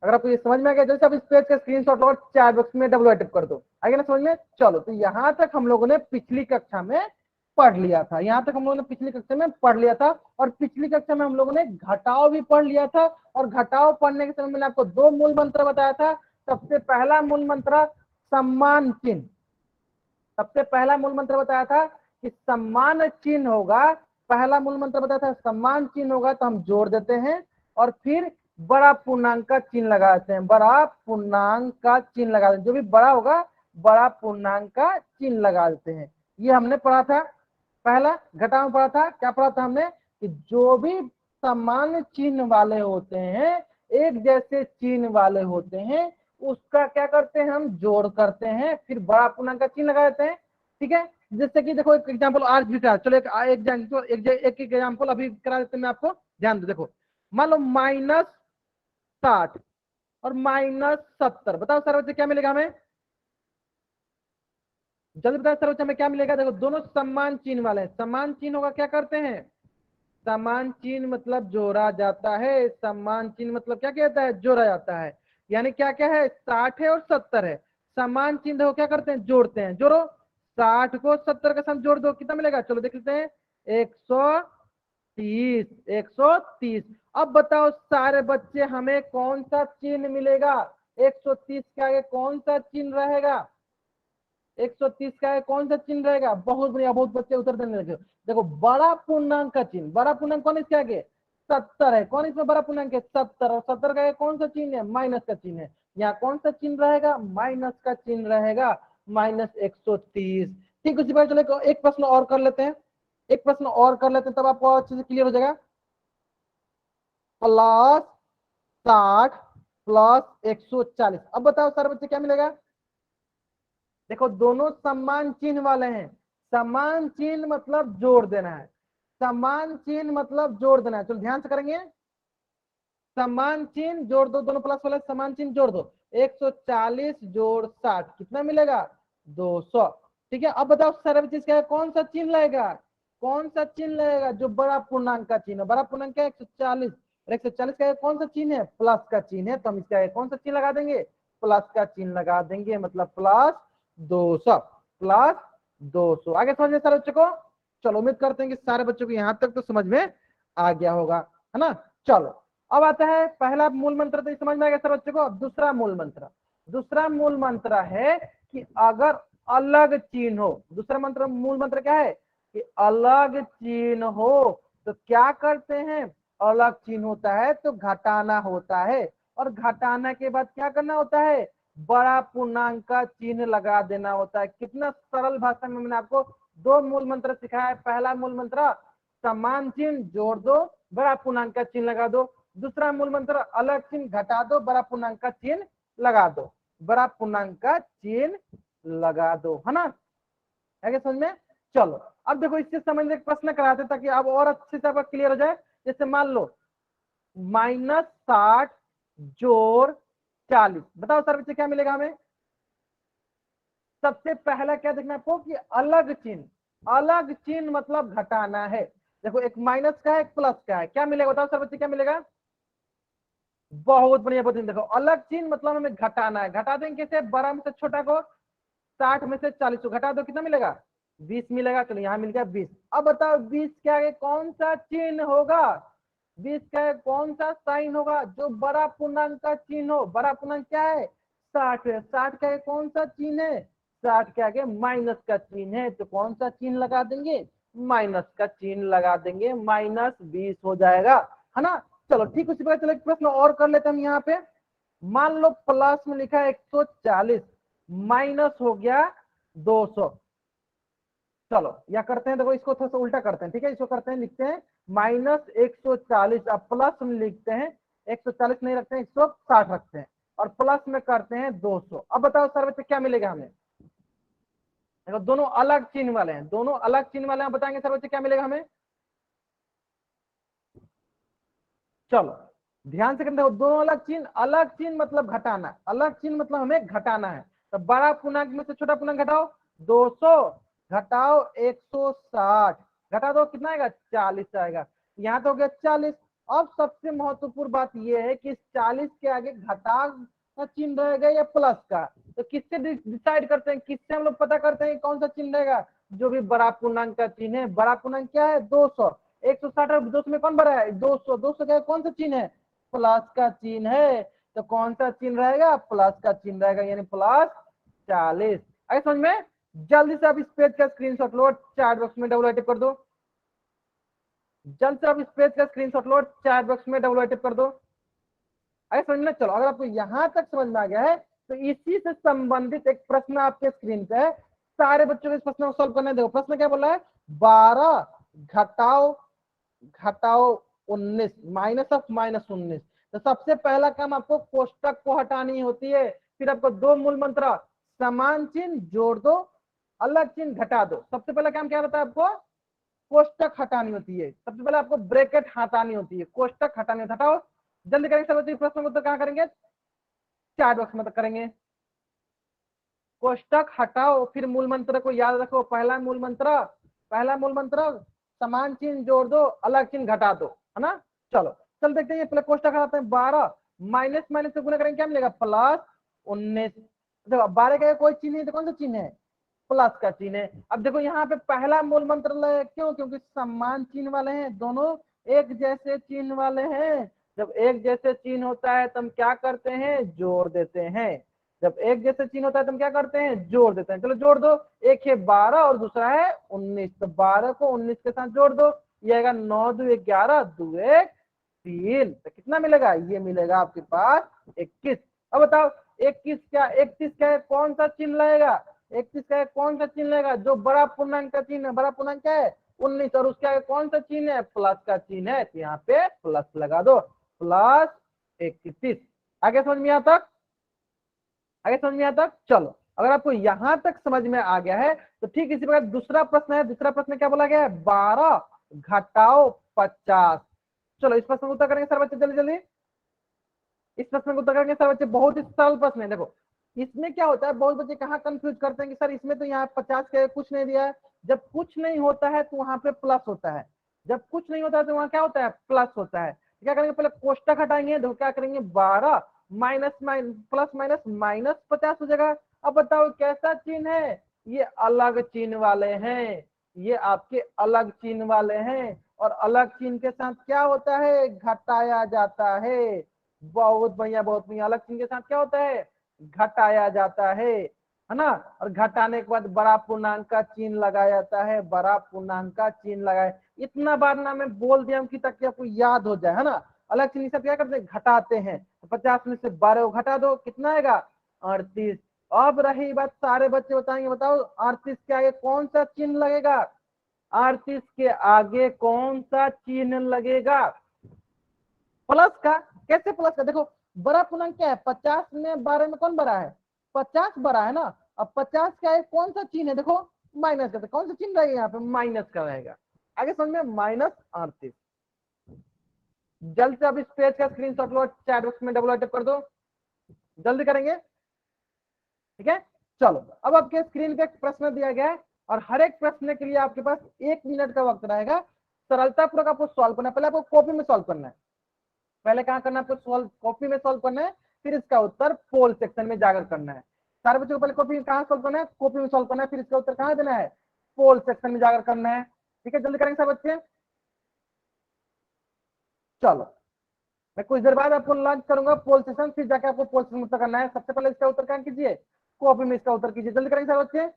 अगर आपको ये समझ में आ गया, जैसे आप इस पेज का स्क्रीनशॉट लो, चैट बॉक्स में डबल टाइप कर दो। आगे ना समझ में। चलो, तो यहां तक हम लोगों ने पिछली कक्षा में पढ़ लिया था, यहां तक हम लोगों ने पिछली कक्षा में पढ़ लिया था। और पिछली कक्षा में हम लोगों ने घटाव भी पढ़ लिया था। और घटाव पढ़ने के समय मैंने आपको दो मूल मंत्र बताया था। सबसे पहला मूल मंत्र सम्मान चिन्ह, सबसे पहला मूल मंत्र बताया था कि सम्मान चिन्ह होगा, पहला मूल मंत्र बताया था सम्मान चिन्ह होगा तो हम जोड़ देते हैं और फिर बड़ा पूर्णांक का चिन्ह लगा देते हैं, बड़ा पूर्णांक का चिन्ह लगा देते हैं, जो भी बड़ा होगा बड़ा पूर्णांक का चिन्ह लगा देते हैं। ये हमने पढ़ा था। पहला घटाव में पढ़ा था, क्या पढ़ा था हमने कि जो भी समान चिन्ह वाले होते हैं, एक जैसे चिन्ह वाले होते हैं, उसका क्या करते हैं, हम जोड़ करते हैं, फिर बड़ा पूर्णांक का चिन्ह लगा देते हैं। ठीक है, जैसे कि देखो एक एग्जांपल आज भी था, चलो एक एग्जांपल अभी करा देते हैं मैं आपको, ध्यान दो। देखो मान लो -60 और -70, बताओ सर बच्चे क्या मिलेगा हमें, जल्दी बताओ सर बच्चे हमें क्या मिलेगा। देखो दोनों समान चिन्ह वाले हैं, समान चिन्ह होगा क्या करते हैं, समान चिन्ह मतलब जोड़ा जाता है, समान चिन्ह मतलब क्या कहता है, जोड़ा जाता है। यानी क्या क्या है, 60 है और 70 है, समान चिन्ह हो क्या करते हैं, जोड़ते हैं। जोड़ो, 60 को 70 के साथ जोड़ दो, कितना मिलेगा, चलो देख लेते हैं, 130, 130। अब बताओ सारे बच्चे हमें कौन सा चिन्ह मिलेगा, 130 के आगे कौन सा चिन्ह रहेगा, 130 का है कौन सा चिन्ह रहेगा, बहुत बढ़िया, बहुत बच्चे उत्तर देने लगे। देखो बड़ा पूर्णांक का चिन्ह, बड़ा पूर्णांक कौन इसके आगे, 70 है, कौन इसमें बड़ा पूर्णांक है, 70, और 70 का कौन सा चिन्ह है, माइनस का चिन्ह है। यहाँ कौन सा चिन्ह रहेगा, माइनस का चिन्ह रहेगा, -130। ठीक, उसी बात चलो एक प्रश्न और कर लेते हैं, एक प्रश्न और कर लेते हैं, तब आपको अच्छे से क्लियर हो जाएगा। +60 + 140, अब बताओ सारे बच्चे क्या मिलेगा। देखो दोनों समान चिन्ह वाले हैं, समान चिन्ह मतलब जोड़ देना है, समान चिन्ह मतलब जोड़ देना है। चलो ध्यान से करेंगे, समान चिन्ह जोड़ दो, दोनों प्लस वाले समान चिन्ह जोड़ दो, 140 जोड़ 60 कितना मिलेगा, 200। ठीक है, अब बताओ सारे चीज क्या है, कौन सा चिन्ह लगेगा, कौन सा चिन्ह लगेगा, जो बड़ा पूर्णांक का चिन्ह है, बड़ा पूर्णांक क्या है 140, और 140 का कौन सा चिन्ह है, प्लस का चिन्ह है, तो हम इसका कौन सा चिन्ह लगा देंगे, प्लस का चिन्ह लगा देंगे, मतलब +200, +200। आगे समझ में सारे बच्चों को, चलो उम्मीद करते हैं कि सारे बच्चों को यहाँ तक तो समझ में आ गया होगा, है ना। चलो अब आता है पहला मूल मंत्र, तो समझ में आ गया सर बच्चों को। अब दूसरा मूल मंत्र, दूसरा मूल मंत्र है कि अगर अलग चिन्ह हो, दूसरा मंत्र मूल मंत्र क्या है कि अलग चिन्ह हो तो क्या करते हैं, अलग चिन्ह होता है तो घटाना होता है, और घटाना के बाद क्या करना होता है, बड़ा पूर्णांक का चिन्ह लगा देना होता है। कितना सरल भाषा में मैंने आपको दो मूल मंत्र सिखाया है। पहला मूल मंत्र समान चिन्ह जोड़ दो, बड़ा पूर्णांक का चिन्ह लगा दो। दूसरा मूल मंत्र अलग चिन्ह घटा दो, बड़ा पूर्णांक का चिन्ह लगा दो, बड़ा पूर्णांक का चिन्ह लगा दो, है ना। है समझ में। चलो अब देखो इससे समझने का प्रश्न कराते ताकि अब और अच्छे से आपका क्लियर हो जाए। जैसे मान लो -60 जोड़ 40, बताओ सर बच्चे क्या मिलेगा हमें। सबसे पहला क्या देखना है आपको कि अलग चिन्ह, अलग चिन्ह मतलब घटाना है। देखो एक माइनस का है, एक प्लस का है, क्या मिलेगा बताओ सर बच्चे क्या मिलेगा। बहुत बढ़िया, बहुत देखो अलग चिन्ह मतलब हमें घटाना है, घटा देंगे कैसे, बड़ा में से छोटा को, 60 में से 40 को घटा दो, कितना मिलेगा 20 मिलेगा। चलो यहाँ मिल गया 20। अब बताओ 20 के आगे कौन सा चिन्ह होगा, 20 के आगे कौन सा साइन होगा, जो बड़ा पूर्णांक का चिन्ह हो। बड़ा पूर्णांक क्या है 60 है, 60 के आगे कौन सा चिन्ह है, 60 के आगे माइनस का चिन्ह है, तो कौन सा चिन्ह लगा देंगे, माइनस का चिन्ह लगा देंगे, -20 हो जाएगा, है ना। चलो ठीक, उसी प्रकार चलो एक प्रश्न और कर लेते हैं हम यहाँ पे। मान लो प्लस में लिखा है 140, माइनस हो गया 200। चलो या करते हैं, देखो इसको थोड़ा सा उल्टा करते हैं, ठीक है, इसको करते हैं, लिखते हैं -140, अब प्लस में लिखते हैं 140 नहीं रखते हैं, 160 रखते हैं, और प्लस में करते हैं 200। अब बताओ सर बच्चे क्या मिलेगा हमें, देखो दोनों अलग चिन्ह वाले हैं, दोनों अलग चिन्ह वाले हैं, बताएंगे सर बच्चे क्या मिलेगा हमें। चलो ध्यान से करते हो, दोनों अलग चिन्ह मतलब घटाना, अलग चिन्ह मतलब हमें घटाना है। तो बड़ा पूर्णांक में से छोटा पूर्णांक घटाओ, 200 घटाओ 160, घटा दो कितना आएगा 40 आएगा। यहाँ तो हो गया 40। अब सबसे महत्वपूर्ण बात यह है कि 40 के आगे घटा का चिन्ह रहेगा या प्लस का। तो किससे डिसाइड करते हैं, किससे हम लोग पता करते हैं कौन सा चिन्ह रहेगा, जो भी बड़ा पूर्णांक का चिन्ह है। बड़ा पूर्णांक क्या है 200, 160 और 200 में कौन बड़ा है 200, 200 का कौन सा चिन्ह है प्लस का चिन्ह है। तो कौन सा चिन्ह रहेगा प्लस का चिन्ह रहेगा, यानी प्लस 40। आगे समझ में। जल्दी से आप इस पेज का स्क्रीनशॉट लो, चैट बॉक्स में डबल टाइप कर दो। जल्द से आप इस पेज का स्क्रीनशॉट लो, चैट बॉक्स में डबल टाइप कर दो। आगे समझ में। चलो अगर आपको यहां तक समझ में आ गया है तो इसी से संबंधित एक प्रश्न आपके स्क्रीन पे है, सारे बच्चों को इस प्रश्न को सॉल्व करने दो। प्रश्न क्या बोला है 12 घटाओ 19 माइनस ऑफ -19। तो सबसे पहला काम आपको कोष्टक को हटानी होती है, फिर आपको दो मूल मंत्र समान चिन्ह जोड़ दो, अलग चिन्ह घटा दो। सबसे पहला काम क्या होता है आपको कोष्टक हटानी होती है, सबसे पहले आपको ब्रैकेट हटानी होती है, कोष्टक हटानी होती है। हटाओ जल्दी करेंगे सब प्रश्न को, तो कहाँ करेंगे चैट बॉक्स में तो करेंगे। कोष्टक हटाओ फिर मूल मंत्र को याद रखो, पहला मूल मंत्र समान चिन्ह जोड़ दो अलग चिन्ह घटा दो, है ना। चलो चल देखते हैं, पहले कोष्टक हटाते हैं। 12 माइनस माइनस से गुना करेंगे क्या मिलेगा +19। देखो 12 का कोई चिन्ह नहीं तो कौन सा चिन्ह है प्लस का चिन्ह है। अब देखो यहाँ पे पहला मूल मंत्र ले, क्यों, क्योंकि समान चिन्ह वाले हैं, दोनों एक जैसे चिन्ह वाले हैं। जब एक जैसे चिन्ह होता है तो हम क्या करते हैं जोड़ देते हैं। जब एक जैसे चिन्ह होता है तो हम क्या करते हैं जोड़ देते हैं। चलो जोड़ दो, एक है 12 और दूसरा है 19, तो 12 को 19 के साथ जोड़ दो, ये आएगा 9 2 11 2 1 3। तो कितना मिलेगा ये मिलेगा आपके पास 21। अब बताओ 31 क्या है, कौन सा चिन्ह लगेगा 31 का कौन सा चिन्ह लगेगा, जो बड़ा पूर्णांक का चिन्ह है। बड़ा पूर्णांक क्या है 19 और उसके आगे कौन सा चिन्ह है प्लस का चिन्ह है, तो यहाँ पे प्लस लगा दो +31। आगे समझ में आता चलो अगर आपको यहां तक समझ में आ गया है तो ठीक इसी प्रकार दूसरा प्रश्न है। दूसरा प्रश्न क्या बोला गया है 12 घटाओ 50। चलो इस प्रश्न को उत्तर करेंगे सर बच्चे जल्दी जल्दी। इस प्रश्न को उत्तर करेंगे सर बच्चे, बहुत ही सरल प्रश्न है। देखो इसमें क्या होता है, बहुत बच्चे कहाँ कंफ्यूज करते हैं कि सर इसमें तो यहाँ 50 के कुछ नहीं दिया है। जब कुछ नहीं होता है तो वहां पे प्लस होता है, जब कुछ नहीं होता है तो वहां क्या होता है प्लस होता है। क्या करेंगे पहले कोष्टक हटाएंगे, देखो क्या करेंगे 12 माइनस प्लस माइनस -50 हो जाएगा। अब बताओ कैसा चिन्ह है, ये अलग चिन्ह वाले हैं, ये आपके अलग चिन्ह वाले हैं। और अलग चिन्ह के साथ क्या होता है घटाया जाता है। बहुत बढ़िया बहुत बढ़िया, अलग चिन्ह के साथ क्या होता है घटाया जाता है ना। और घटाने के बाद बड़ा पूर्णांक का चिन्ह लगाया जाता है, बड़ा पूर्णांक का चिन्ह लगाए। इतना बार ना मैं बोल दिया कि ताकि आपको याद हो जाए, है ना। अलग चिन्ह से क्या करते हैं घटाते हैं, तो 50 में से 12 को घटा दो कितना आएगा 38। अब रही बात सारे बच्चे बताएंगे, बताओ 38 के आगे कौन सा चिन्ह लगेगा, 38 के आगे कौन सा चिन्ह लगेगा प्लस का। कैसे प्लस का, देखो बड़ा पूर्णांक क्या है 50 में 12 में कौन बड़ा है 50 बड़ा है ना। अब 50 का एक कौन सा चिन्ह है देखो माइनस का, तो कौन सा चिन्ह रहेगा यहाँ पे माइनस का रहेगा। आगे समझ में -38। जल्द से अब इस पेज का स्क्रीनशॉट लो, चैट बॉक्स में डबल टैप कर दो, जल्दी करेंगे ठीक है। चलो अब आपके स्क्रीन पे प्रश्न दिया गया है और हर एक प्रश्न के लिए आपके पास 1 मिनट का वक्त रहेगा। सरलतापूर्वक आपको सॉल्व करना है, पहले आपको कॉपी में सॉल्व करना है। पहले कहाँ करना है आपको सॉल्व कॉपी में सॉल्व करना है, फिर इसका उत्तर पोल सेक्शन में जाकर करना है। सारे बच्चों को पहले कॉपी कहाँ सॉल्व करना है कॉपी में सॉल्व करना है, फिर इसका उत्तर कहाँ देना है पोल सेक्शन में जाकर करना है। ठीक है जल्दी करेंगे सब बच्चे। चलो मैं कुछ देर बाद आपको लॉन्च करूंगा पोल सेक्शन, फिर जाकर आपको पोल सेक्शन उत्तर करना है। सबसे पहले इसका उत्तर कहाँ कीजिए कॉपी में इसका उत्तर कीजिए, जल्दी करेंगे सब बच्चे।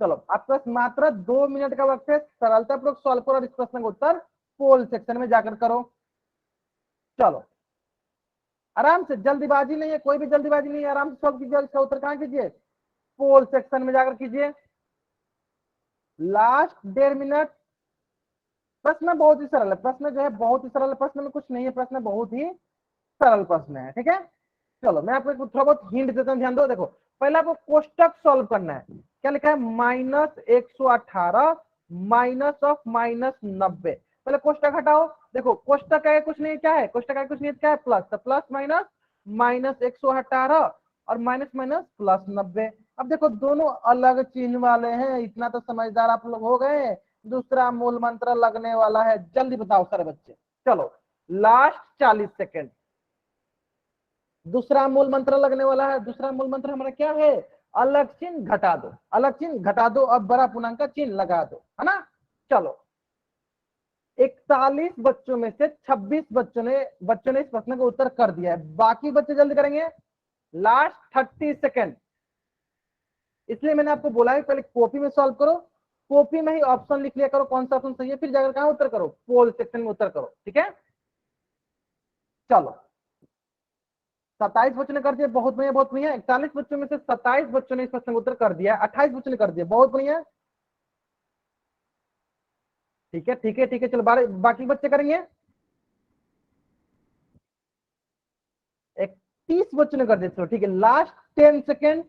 चलो आपके पास मात्र 2 मिनट का वक्त है, सरलतापूर्वक सॉल्व करो और इस प्रश्न का उत्तर पोल सेक्शन में जाकर करो। चलो आराम से, जल्दीबाजी नहीं है, कोई भी जल्दीबाजी नहीं है, आराम से सॉल्व कीजिए। इसका उत्तर कहाँ कीजिए पोल सेक्शन में जाकर कीजिए। Last 1.5 minute. प्रश्न बहुत ही सरल है, प्रश्न जो है बहुत ही सरल है, प्रश्न में कुछ नहीं है, प्रश्न बहुत ही सरल प्रश्न है। ठीक है चलो मैं आपको थोड़ा बहुत हिंट देता हूँ, ध्यान दो। देखो पहले आपको कोष्टक सॉल्व करना है। क्या लिखा है? -118 माइनस ऑफ -90। पहले कोष्टक हटाओ। देखो कोष्टक है कुछ नहीं, क्या है कोष्टक है कुछ नहीं, क्या है प्लस, तो प्लस माइनस -118 और माइनस माइनस प्लस 90। अब देखो दोनों अलग चिन्ह वाले हैं, इतना तो समझदार आप लोग हो गए। दूसरा मूल मंत्र लगने वाला है, जल्दी बताओ सारे बच्चे। चलो लास्ट 40 सेकेंड, दूसरा मूल मंत्र लगने वाला है। दूसरा मूल मंत्र हमारा क्या है? अलग चिन्ह घटा दो, अलग चिन्ह घटा दो, अब बड़ा पूर्णांक का चिन्ह लगा दो, है ना। चलो 41 बच्चों में से 26 बच्चों ने इस प्रश्न का उत्तर कर दिया है, बाकी बच्चे जल्दी करेंगे। लास्ट 30 सेकेंड, इसलिए मैंने आपको बोला है पहले कॉपी में सॉल्व करो, कॉपी में ही ऑप्शन लिख लिया करो कौन सा ऑप्शन सही है, फिर जाकर कहां उत्तर करो? पोल सेक्शन में उत्तर करो, ठीक है। चलो 27 बच्चों ने कर दिया, बहुत बढ़िया बहुत बढ़िया। 41 बच्चों में से 27 बच्चों ने इस प्रश्न का उत्तर कर दिया, 28 बच्चों ने कर दिया, बहुत बढ़िया। ठीक है ठीक है ठीक है, चलो बाकी बच्चे करेंगे। 31 बच्चों ने कर दिया, चलो ठीक है। लास्ट 10 सेकेंड,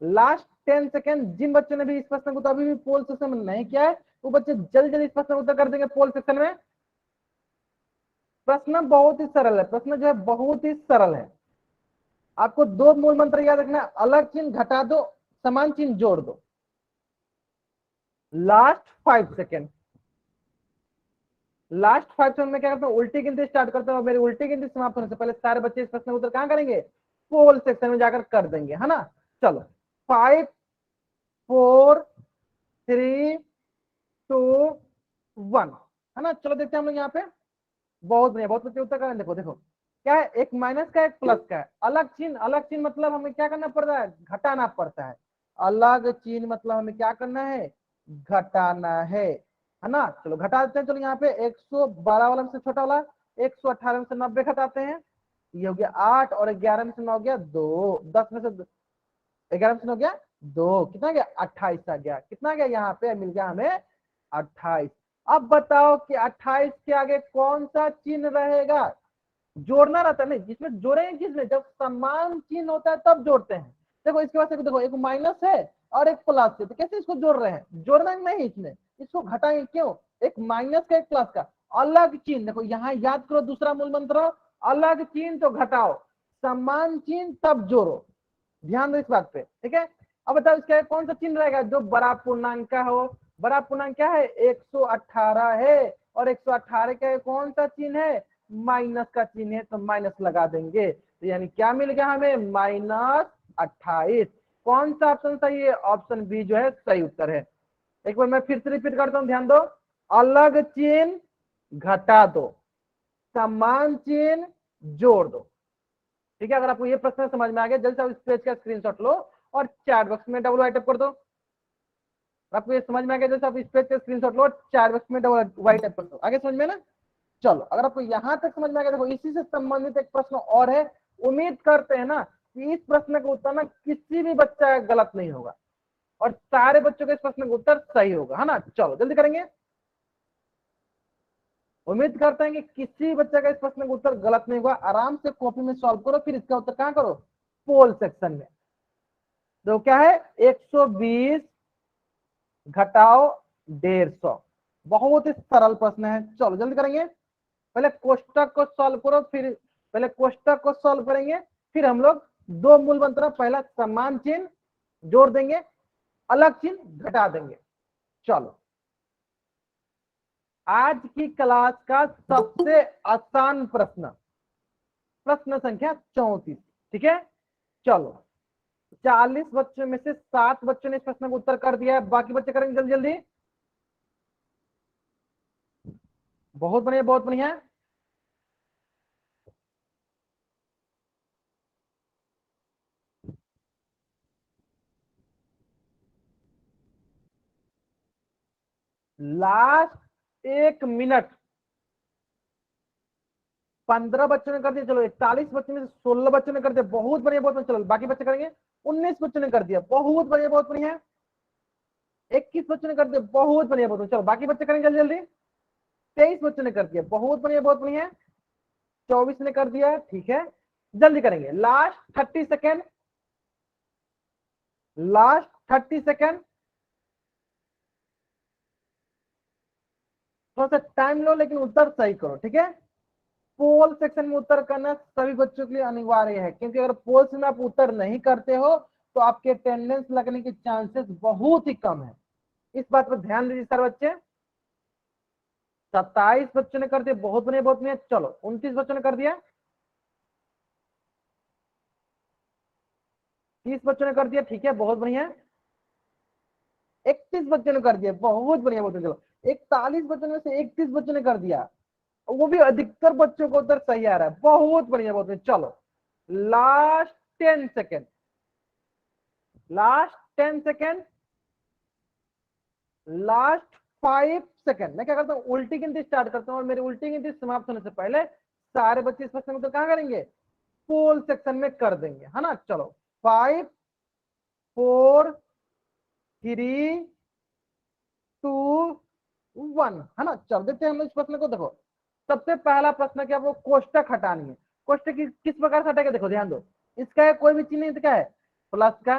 लास्ट 10 सेकेंड, जिन बच्चों ने भी इस प्रश्न को तो अभी भी पोल सेक्शन में नहीं किया है वो बच्चे जल्दी जल्दी इस प्रश्न को उत्तर कर देंगे पोल सेक्शन में। प्रश्न बहुत ही सरल है, प्रश्न जो है बहुत ही सरल है। आपको दो मूल मंत्र याद रखना है, अलग चिन्ह घटा दो, समान चिन्ह जोड़ दो। लास्ट 5 सेकेंड, लास्ट 5 सेकेंड में क्या करता हूँ? उल्टी गिनती स्टार्ट करता हूँ। मेरी उल्टी गिनती समाप्त होने से पहले सारे बच्चे इस प्रश्न का उत्तर कहां करेंगे? पोल सेक्शन में जाकर कर देंगे, है ना। चलो 5 4 3 2 1, है ना। चलो देखते हैं हम लोग यहाँ पे। बहुत बढ़िया, बहुत बच्चे उत्तर करें। देखो देखो क्या है, एक माइनस का एक प्लस का है। अलग चिन्ह, अलग चिन्ह मतलब हमें क्या करना पड़ता है? घटाना पड़ता है। अलग चिन्ह मतलब हमें क्या करना है? घटाना है ना। चलो घटा देते हैं। चलो यहाँ पे 112 वाला में से छोटा वाला 118 में से 90 घटाते हैं, ये हो गया 8 और 11 में से 9 हो गया 2, 10 में से 11 में से 9 हो गया 2, कितना गया? 28 आ गया। कितना गया? यहाँ पे मिल गया हमें 28। अब बताओ कि 28 के आगे कौन सा चिन्ह रहेगा? जोड़ना रहता है, नहीं जिसमें जोड़ेंगे किसमें? जब समान चिन्ह होता है तब जोड़ते हैं। देखो इसके बाद देखो एक माइनस है और एक प्लस है, तो कैसे इसको जोड़ रहे हैं? जोड़ना नहीं, इसमें इसको घटाएंगे। क्यों? एक माइनस का एक प्लस का अलग चिन्ह। देखो यहाँ याद करो दूसरा मूल मंत्र, अलग चिन्ह तो घटाओ, समान चिन्ह तब जोड़ो। ध्यान दो इस बात पे, ठीक है। अब बताओ इसका कौन सा चिन्ह रहेगा? जो बड़ा पूर्णांक का हो। बड़ा पूर्णांक क्या है? 118 है, और 118 का कौन सा चिन्ह है? माइनस का चिन्ह है, तो माइनस लगा देंगे। तो यानी क्या मिल गया हमें? -28। कौन सा ऑप्शन सही है? ऑप्शन बी जो है सही उत्तर है। एक बार मैं फिर से रिपीट करता हूं, ध्यान दो। अलग चिन्ह घटा दो, समान चिन्ह जोड़ दो, ठीक है। अगर आपको ये प्रश्न समझ में आ गया, जल्दी से इस पेज का स्क्रीनशॉट लो और चैट बॉक्स में डबल वाइट कर दो। आपको ये समझ में आ गया, जैसे आप इस पेज का स्क्रीनशॉट लो, चैट बॉक्स में डबल वाइट कर दो। आगे समझ में ना? चलो अगर आपको यहां तक समझ में आ गया, देखो इसी से संबंधित एक प्रश्न और है। उम्मीद करते हैं ना कि इस प्रश्न का उत्तर ना किसी भी बच्चा का गलत नहीं होगा और सारे बच्चों के इस प्रश्न का उत्तर सही होगा, है ना। चलो जल्दी करेंगे। उम्मीद करते हैं कि किसी बच्चे का इस प्रश्न का उत्तर गलत नहीं होगा। आराम से कॉपी में सॉल्व करो, फिर इसका उत्तर कहां करो? पोल सेक्शन में। तो क्या है? 120 घटाओ 150। बहुत ही सरल प्रश्न है। चलो जल्दी करेंगे। पहले कोष्टक को सॉल्व करो, फिर पहले कोष्टक को सॉल्व करेंगे, फिर हम लोग दो मूल मंत्र, पहला समान चिन्ह जोड़ देंगे, अलग चिन्ह घटा देंगे। चलो आज की क्लास का सबसे आसान प्रश्न, प्रश्न संख्या 34, ठीक है। चलो 40 बच्चों में से 7 बच्चों ने इस प्रश्न का उत्तर कर दिया है, बाकी बच्चे करेंगे जल्दी जल्दी। बहुत बढ़िया बहुत बढ़िया। लास्ट 1 मिनट, 15 बच्चों ने कर दिया। चलो 41 बच्चों में से 16 बच्चों ने कर दिया, बहुत बढ़िया बहुत बढ़िया। चलो बाकी बच्चे करेंगे। 19 बच्चों ने कर दिया, बहुत बढ़िया बहुत बढ़िया। 21 बच्चों ने कर दिया, बहुत बढ़िया बहुत बढ़िया। चलो बाकी बच्चे करेंगे जल्दी जल्दी। 23 बच्चों ने कर दिया, बहुत बढ़िया बहुत बढ़िया। 24 ने कर दिया, ठीक है। जल्दी करेंगे, लास्ट 30 सेकेंड। लास्ट 30 सेकेंड, थोड़ा सा टाइम लो लेकिन उत्तर सही करो, ठीक है। पोल सेक्शन में उत्तर करना सभी बच्चों के लिए अनिवार्य है, क्योंकि अगर पोल्स में आप उत्तर नहीं करते हो तो आपके अटेंडेंस लगने के चांसेस बहुत ही कम है। इस बात पर ध्यान दीजिए सारे बच्चे। 27 बच्चों ने कर दिया, बहुत बढ़िया बहुत बढ़िया। चलो 29 बच्चों ने कर दिया, 30 बच्चों ने कर दिया, ठीक है बहुत बढ़िया। 31 बच्चों ने कर दिया, बहुत बढ़िया बहुत बढ़िया। चलो 41 बच्चों में से 31 बच्चों ने कर दिया, वो भी अधिकतर बच्चों को उत्तर सही आ रहा है, बहुत बढ़िया बहुत बढ़िया। चलो last 10 second, last 10 second, last 5 second. मैं क्या करता हूँ, उल्टी गिनती स्टार्ट करता हूँ और मेरी उल्टी गिनती समाप्त होने से पहले सारे बच्चे इस प्रश्न में उत्तर कहाँ करेंगे, पोल सेक्शन में कर देंगे, है ना। चलो 5 4 3 2 1, है ना। चल देते हैं हम इस प्रश्न को। देखो सबसे पहला प्रश्न क्या, वो कोष्टक हटानी है। कोष्टक किस प्रकार से हटाएगा, देखो ध्यान दो। इसका है कोई भी चिन्ह नहीं, तो क्या है प्लस का,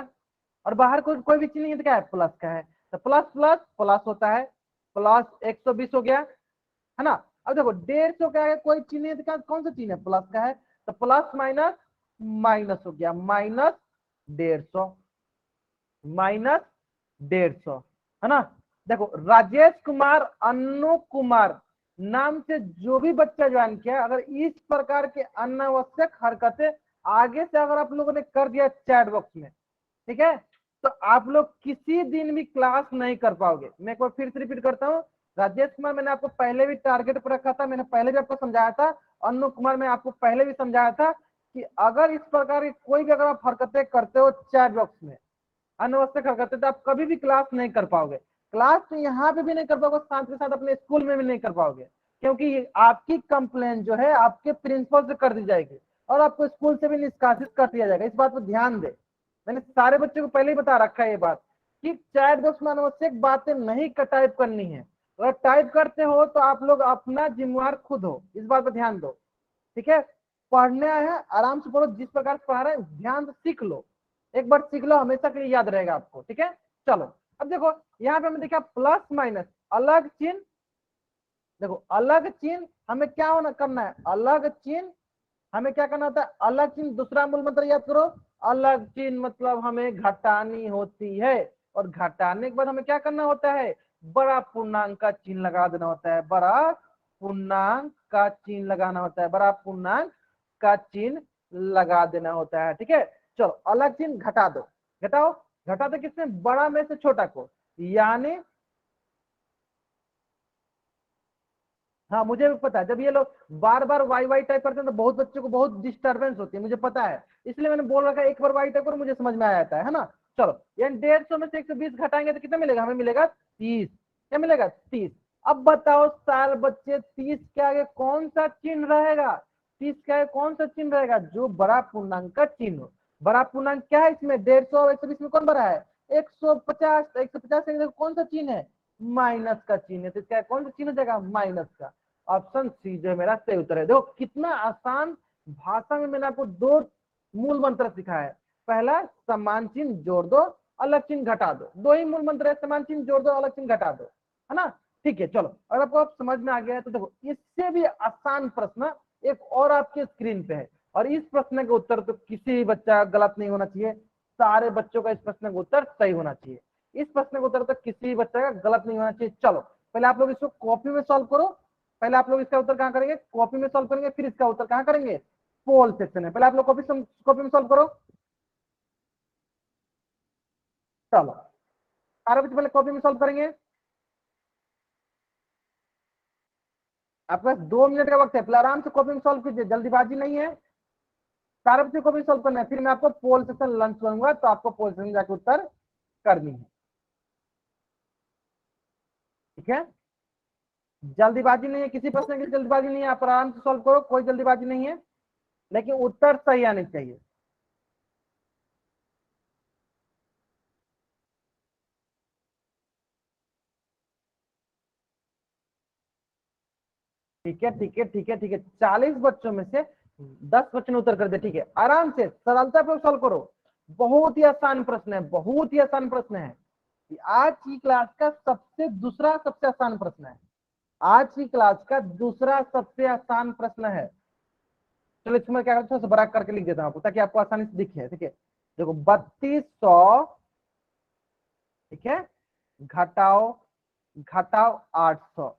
और बाहर कोई भी चिन्ह नहीं, तो क्या है प्लस का है। तो प्लस प्लस प्लस होता है, प्लस 120 हो गया, है ना। अब देखो 150 क्या है, कोई चिन्ह नहीं, तो क्या कौन सा चिन्ह है, प्लस का है। तो प्लस माइनस माइनस हो गया, माइनस 150, माइनस 150, है ना। देखो राजेश कुमार अनु कुमार नाम से जो भी बच्चा ज्वाइन किया, अगर इस प्रकार के अनावश्यक हरकतें आगे से अगर आप लोगों ने कर दिया चैट बॉक्स में, ठीक है, तो आप लोग किसी दिन भी क्लास नहीं कर पाओगे। मैं एक बार फिर से रिपीट करता हूँ, राजेश कुमार मैंने आपको पहले भी टारगेट पर रखा था, मैंने पहले भी आपको समझाया था। अनु कुमार मैं आपको पहले भी समझाया था कि अगर इस प्रकार की कोई भी अगर आप हरकतें करते हो चैट बॉक्स में, अनावश्यक हरकतें, तो आप कभी भी क्लास नहीं कर पाओगे। क्लास तो यहाँ पे भी नहीं कर पाओगे, साथ के साथ अपने स्कूल में भी नहीं कर पाओगे, क्योंकि आपकी कंप्लेन जो है आपके प्रिंसिपल से कर दी जाएगी और आपको स्कूल से भी निष्कासित कर दिया जाएगा। इस बात पर ध्यान दे, मैंने सारे बच्चों को पहले ही बता रखा है ये बात कि चैट बॉक्स में अनावश्यक बातें नहीं टाइप करनी है। अगर टाइप करते हो तो आप लोग अपना जिम्मेवार खुद हो, इस बात पर ध्यान दो, ठीक है। पढ़ने आए हैं आराम से पढ़ो, जिस प्रकार से पढ़ा रहे हैं ध्यान से सीख लो, एक बार सीख लो हमेशा के लिए याद रहेगा आपको, ठीक है। चलो अब देखो यहाँ पे हमें देखा प्लस माइनस अलग चिन्ह, देखो अलग चिन्ह हमें क्या होना करना है, अलग चिन्ह हमें क्या करना होता है, अलग चिन्ह। दूसरा मूल मंत्र याद करो, अलग चिन्ह मतलब हमें घटानी होती है, और घटाने के बाद हमें क्या करना होता है, बड़ा पूर्णांक का चिन्ह लगा देना होता है, बड़ा पूर्णांक का चिन्ह लगाना होता है, बड़ा पूर्णांक का चिन्ह लगा देना होता है, ठीक है। चलो अलग चिन्ह घटा दो, घटाओ, घटा दो किसमें, बड़ा में से छोटा को, यानी हाँ मुझे भी पता है, जब ये लोग बार बार वाई वाई टाइप करते हैं तो बहुत बच्चों को बहुत डिस्टरबेंस होती है, मुझे पता है, इसलिए मैंने बोल रखा है एक बार वाई टाइप करो, मुझे समझ में आ जाता है ना। चलो यानी 150 में से 120 घटाएंगे तो कितना मिलेगा, हमें मिलेगा 30, क्या मिलेगा 30। अब बताओ सारे बच्चे 30 के आगे कौन सा चिन्ह रहेगा, 30 के आगे कौन सा चिन्ह रहेगा, जो बड़ा पूर्णांक का चिन्ह हो। बड़ा पूर्णांक क्या है इसमें, 150 और 120 में कौन बड़ा है, 150, 150 के कौन सा चिन्ह है, माइनस का चिन्ह है, तो इसका कौन सा चिन्ह हो जाएगा, माइनस का। ऑप्शन सी जो है मेरा सही उत्तर है। देखो कितना आसान भाषा में मैंने आपको दो मूल मंत्र सिखाया है। पहला समान चिन्ह जोड़ दो, अलग चिन्ह घटा दो, दो ही मूल मंत्र है, समान चिन्ह जोड़ दो, अलग चिन्ह घटा दो, है ना। ठीक है चलो, अगर आपको आप समझ में आ गया है तो देखो इससे भी आसान प्रश्न एक और आपके स्क्रीन पे है, और इस प्रश्न का उत्तर तो किसी भी बच्चा गलत नहीं होना चाहिए, सारे बच्चों का इस प्रश्न का उत्तर सही होना चाहिए। इस प्रश्न का उत्तर तो किसी भी बच्चे का गलत नहीं होना चाहिए। चलो पहले आप लोग इसको कॉपी में सॉल्व करो, पहले आप लोग इसका उत्तर कहां करेंगे, कॉपी में सॉल्व करेंगे, फिर इसका उत्तर कहां करेंगे, पोल सेक्शन में। पहले आप लोग कॉपी में सॉल्व करो, चलो सारे बच्चे पहले कॉपी में सॉल्व करेंगे। आपके पास 2 मिनट का वक्त है, पहले आराम से कॉपी में सॉल्व कीजिए, जल्दीबाजी नहीं है, सारे बच्चे कॉपी सॉल्व करना है, फिर मैं आपको पोल सेक्शन लंच करूंगा तो आपको पोल सेक्शन जाकर उत्तर करनी है, ठीक है। जल्दीबाजी नहीं है, किसी प्रश्न की जल्दीबाजी नहीं है, आप आराम से सॉल्व करो, कोई जल्दीबाजी नहीं है, लेकिन उत्तर सही आने चाहिए। ठीक है ठीक है ठीक है ठीक है, 40 बच्चों में से 10 बच्चों ने उत्तर कर दिया, ठीक है। आराम से सरलता पे सॉल्व करो, बहुत ही आसान प्रश्न है, बहुत ही आसान प्रश्न है। आज की क्लास का दूसरा सबसे आसान प्रश्न है। आज की क्लास का दूसरा सबसे आसान प्रश्न है। चलो इसमें क्या करता हूँ, बड़ा करके लिख देता हूँ आपको ताकि आपको आसानी से दिखे। ठीक है, देखो 3200, ठीक है, घटाओ घटाओ 800।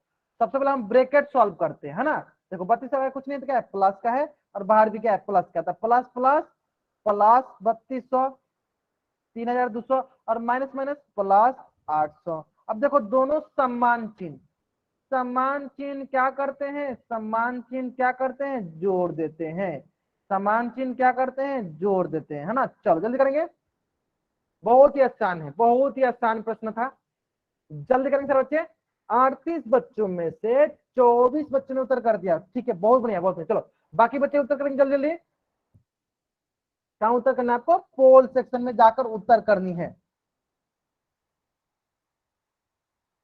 सबसे पहले हम ब्रैकेट सॉल्व करते हैं, है ना। देखो 3200 का कुछ नहीं तो क्या है, प्लस का है, और बाहर भी क्या है, प्लस का। प्लस प्लस प्लस 3200, 3200, और माइनस माइनस प्लस 800। अब देखो दोनों समान चिन्ह, समान चिन्ह क्या करते हैं, समान चिन्ह क्या करते हैं, जोड़ देते हैं। समान चिन्ह क्या करते हैं, जोड़ देते हैं, है ना। चलो जल्दी करेंगे, बहुत ही आसान है, बहुत ही आसान प्रश्न था। जल्दी करेंगे सर बच्चे। 38 बच्चों में से 24 बच्चों ने उत्तर कर दिया। ठीक है, बहुत बढ़िया, बहुत बढ़िया। चलो बाकी बच्चे उत्तर करेंगे जल्दी जल्दी। कहाँ उत्तर करना है आपको, पोल सेक्शन में जाकर उत्तर करनी है।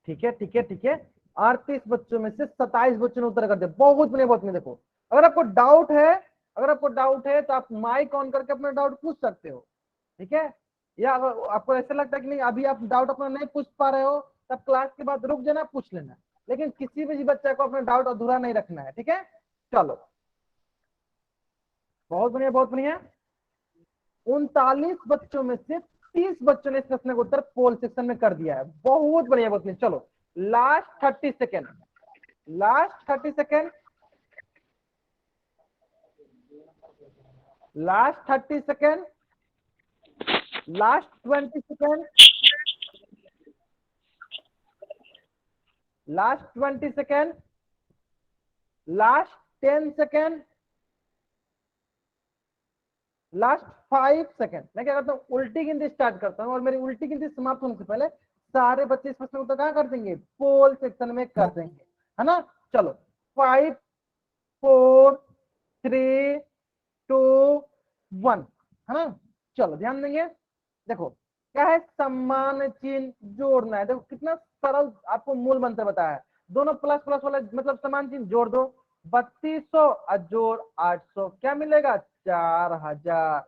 ठीक है ठीक है ठीक है। 38 बच्चों में से 27 बच्चों ने उत्तर कर दिया, बहुत बढ़िया बहुत बढ़िया। देखो अगर आपको डाउट है, अगर आपको डाउट है तो आप माइक ऑन करके अपना डाउट पूछ सकते हो। ठीक है, या अगर आपको ऐसा लगता है कि नहीं अभी आप डाउट अपना नहीं पूछ पा रहे हो, तब क्लास के बाद रुक जाना, पूछ लेना। लेकिन किसी भी बच्चे को अपना डाउट अधूरा नहीं रखना है। ठीक है, चलो बहुत बढ़िया बहुत बढ़िया। 39 बच्चों में से 30 बच्चों ने इस प्रश्न का उत्तर पोल सेक्शन में कर दिया है, बहुत बढ़िया बहुत बढ़िया। चलो last 30 second, last 30 second, last 30 second, last 20 second, last 20 second, last 10 second, last 5 second. मैं क्या करता हूँ, उल्टी गिनती स्टार्ट करता हूँ, और मेरी उल्टी गिनती समाप्त होने से पहले सारे बच्चे इस प्रश्न को उत्तर कहाँ कर देंगे, पोल सेक्शन में कर देंगे, है ना। चलो 5 4 3 2 1, है ना। चलो ध्यान देंगे, देखो क्या है, सम्मान चिन्ह जोड़ना है। देखो कितना सरल आपको मूल मंत्र बताया है। दोनों प्लस प्लस वाला मतलब समान चिन्ह जोड़ दो। 3200 जोड़ 800 क्या मिलेगा, 4000।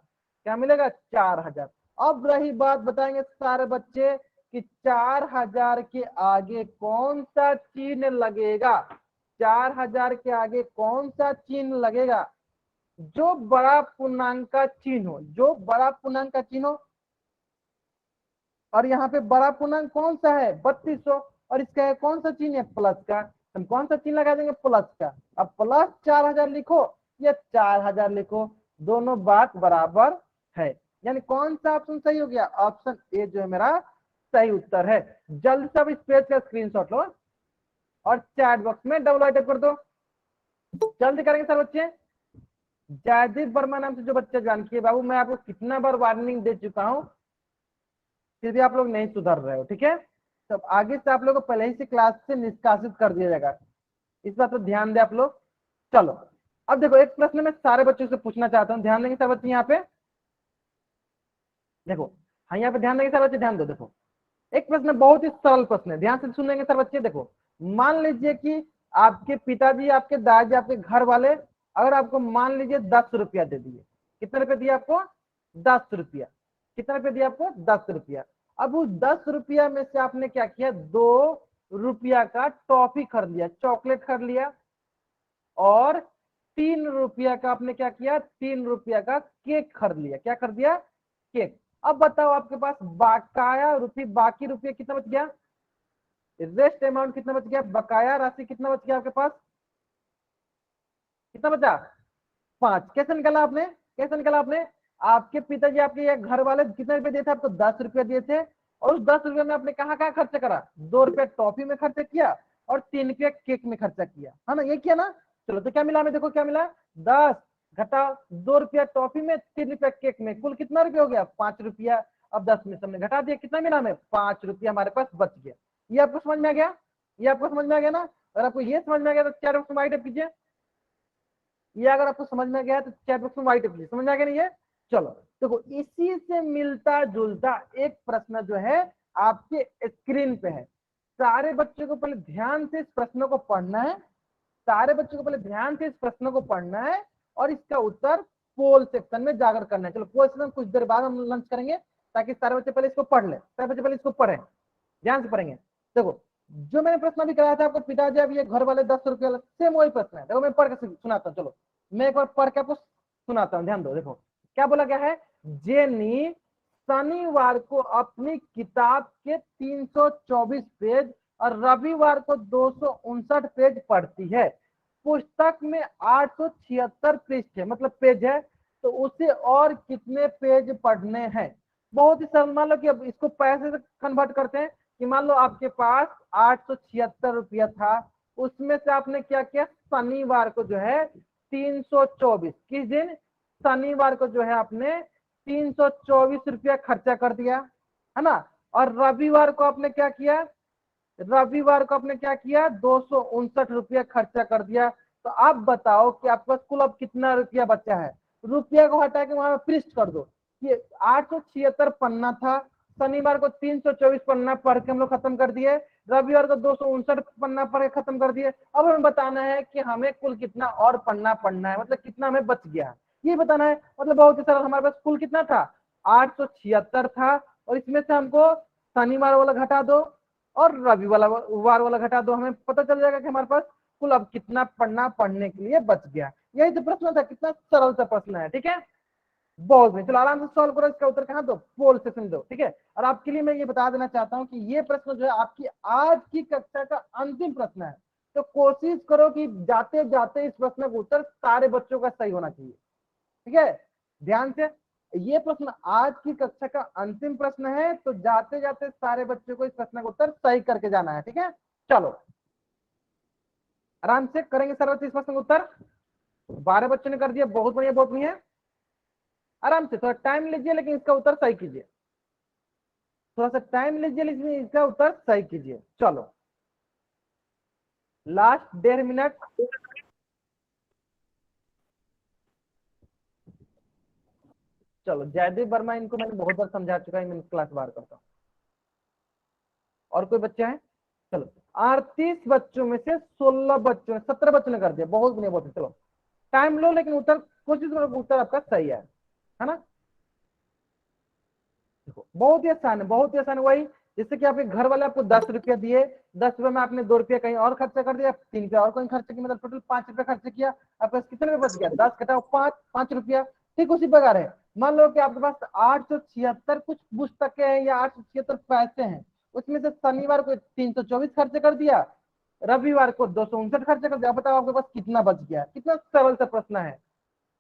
क्या मिलेगा, 4000। अब रही बात, बताएंगे सारे बच्चे कि 4000 के आगे कौन सा चिन्ह लगेगा। 4000 के आगे कौन सा चिन्ह लगेगा, जो बड़ा पूर्णांक का चिन्ह हो, जो बड़ा पूर्णांक का चिन्ह हो। और यहाँ पे बड़ा पूर्णांक कौन सा है, 3200, और इसका है कौन सा चिन्ह है, प्लस का। हम कौन सा चिन्ह लगा देंगे, प्लस का। अब प्लस 4000 लिखो या 4000 लिखो, दोनों बात बराबर है। यानी कौन सा ऑप्शन सही हो गया, ऑप्शन ए जो है मेरा सही उत्तर है। जल्द से अब इस पेज का स्क्रीनशॉट लो और चैट बॉक्स में डबल टाइप कर दो। जल्दी करेंगे सर बच्चे। जयदीप वर्मा नाम से जो बच्चा ज्वाइन किए, बाबू मैं आपको कितना बार वार्निंग दे चुका हूँ, फिर भी आप लोग नहीं सुधर रहे हो। ठीक है, तो आगे से आप लोग को पहले ही से क्लास से निष्कासित कर दिया जाएगा, इस बात पर ध्यान दे आप लोग। चलो अब देखो एक प्रश्न मैं सारे बच्चों से पूछना चाहता हूँ, ध्यान देंगे सर बच्चे। यहाँ पे देखो, हाँ यहाँ पे ध्यान देंगे सर बच्चे, ध्यान दो। देखो एक प्रश्न बहुत ही सरल प्रश्न है, ध्यान से सुनेंगे सर बच्चे। देखो मान लीजिए कि आपके पिताजी, आपके दादाजी, आपके घर वाले अगर आपको मान लीजिए 10 रुपया दे दिए। कितने रुपए दिए आपको, 10 रुपया। कितना रुपया दिया आपको, 10 रुपया। अब उस 10 रुपया में से आपने क्या किया, 2 रुपया का टॉफी खरीद लिया, चॉकलेट खरीद लिया, और 3 रुपया का आपने क्या किया, 3 रुपया का केक खरीद लिया। क्या खरीद लिया, केक। अब बताओ आपके पास बकाया रुपये, बाकी रुपये कितना बच गया, रेस्ट अमाउंट कितना बच गया, बकाया राशि कितना बच गया आपके पास, कितना बचा, 5। कैसे निकाला आपने, कैसे निकाला आपने, आपके पिताजी आपके या घर वाले कितने रुपए दिए थे आपको, 10 रुपया दिए थे, और उस 10 रुपये में आपने कहाँ कहाँ खर्चा करा, 2 रुपया टॉफी में खर्चा किया और 3 रुपया केक में खर्चा किया, है ना, ये किया ना। चलो तो क्या मिला हमें, देखो क्या मिला, 10 घटा 2 रुपया टॉफी में, 3 रुपया केक में, कुल कितना रुपया हो गया, 5 रुपया। अब 10 में से हमने घटा दिया, कितना मिला हमें, 5 रुपया हमारे पास बच गया। ये आपको समझ में आ गया, ये आपको समझ में आ गया ना। अगर आपको ये समझ में आ गया तो चैट बॉक्स में वाइट अप कीजिए। ये अगर आपको समझ में गया तो चैट बॉक्स में वाइट अप कीजिए, समझ में आ गया नहीं है। चलो देखो इसी से मिलता जुलता एक प्रश्न जो है आपके स्क्रीन पे है। सारे बच्चों को पहले ध्यान से इस प्रश्न को पढ़ना है, सारे बच्चों को पहले ध्यान से इस प्रश्न को पढ़ना है और इसका उत्तर पोल सेक्शन में जाकर करना है। चलो पोल सेक्शन कुछ देर बाद हम लंच करेंगे, ताकि सारे बच्चे पहले इसको पढ़ ले, सारे बच्चे पहले इसको पढ़ें, ध्यान से पढ़ेंगे। देखो जो मैंने प्रश्न अभी कराया था आपको, पिताजी अब ये घर वाले 10 रुपये वाला, सेम वही प्रश्न है। देखो मैं पढ़ के सुनाता हूँ, चलो मैं एक बार पढ़ के आपको सुनाता हूँ, ध्यान दो। देखो क्या बोला गया है, जेनी शनिवार को अपनी किताब के 324 पेज और रविवार को 259 पेज पढ़ती है। पुस्तक में 876 पृष्ठ है, मतलब पेज है, तो उसे और कितने पेज पढ़ने हैं। बहुत ही सरल, मान लो कि अब इसको पैसे से कन्वर्ट करते हैं कि मान लो आपके पास 876 रुपया था, उसमें से आपने क्या किया, शनिवार को जो है 324, किस दिन, शनिवार को जो है आपने 324 रुपया खर्चा कर दिया, है ना। और रविवार को आपने क्या किया, रविवार को आपने क्या किया, 259 रुपया खर्चा कर दिया। तो आप बताओ कि आपके पास कुल अब कितना रुपया बचा है। रुपया को हटा के वहां पृष्ठ कर दो। ये 876 पन्ना था, शनिवार को 324 पन्ना पढ़ के हम लोग खत्म कर दिए, रविवार को 259 पन्ना पढ़ के खत्म कर दिए। अब हमें बताना है कि हमें कुल कितना और पन्ना पढ़ना है, मतलब कितना हमें बच गया, ये बताना है। मतलब बहुत ही सरल, हमारे पास कुल कितना था, 876 था, और इसमें से हमको शनिवार वाला घटा दो और रविवार वाला घटा दो, हमें पता चल जाएगा कि हमारे पास कुल अब कितना पढ़ना पढ़ने के लिए बच गया। यही तो प्रश्न था, कितना सरल सा प्रश्न है, ठीक है। बहुत नहीं, चलो आराम से सॉल्व करो, इसका उत्तर कहाँ दो, पोल सेक्शन दो, ठीक है। और आपके लिए मैं ये बता देना चाहता हूँ कि ये प्रश्न जो है आपकी आज की कक्षा का अंतिम प्रश्न है। तो कोशिश करो कि जाते जाते इस प्रश्न का उत्तर सारे बच्चों का सही होना चाहिए, ठीक है। ध्यान से, ये प्रश्न आज की कक्षा का अंतिम प्रश्न है, तो जाते जाते सारे बच्चों को इस प्रश्न का उत्तर सही करके जाना है, ठीक है। चलो आराम से करेंगे सर इस प्रश्न का उत्तर। 12 बच्चों ने कर दिया, बहुत बढ़िया, बहुत बढ़िया। आराम से थोड़ा टाइम लीजिए, लेकिन इसका उत्तर सही कीजिए, थोड़ा सा टाइम लीजिए, लेकिन इसका उत्तर सही कीजिए। चलो लास्ट 1.5 मिनट। चलो जयदेव वर्मा, इनको मैंने बहुत बार समझा चुका है, मैं क्लास बार करता हूँ। और कोई बच्चा है, चलो 38 बच्चों में से 16 बच्चों ने, 17 बच्चों ने कर दिया, बहुत बढ़िया, बहुत। चलो टाइम लो, लेकिन उत्तर कोशिश करो उत्तर आपका सही है ना। देखो बहुत ही आसान है, बहुत ही आसान है। वही जैसे कि आपके घर वाले आपको 10 रुपया दिए, 10 रुपये में आपने 2 रुपया कहीं और खर्चा कर दिया, 3 रुपया और कहीं खर्चा किया, मतलब टोटल 5 रुपया खर्चा किया, आपके पास कितने रुपये बच गया, 10 घटाओ 5 रुपया। ठीक उसी प्रकार है, मान लो कि आपके पास 876 कुछ पुस्तकें हैं या 876 पैसे हैं, उसमें से शनिवार को 324 खर्चे कर दिया, रविवार को 259 खर्चे कर दिया। बताओ आपके पास कितना बच गया। कितना सरल सा प्रश्न है,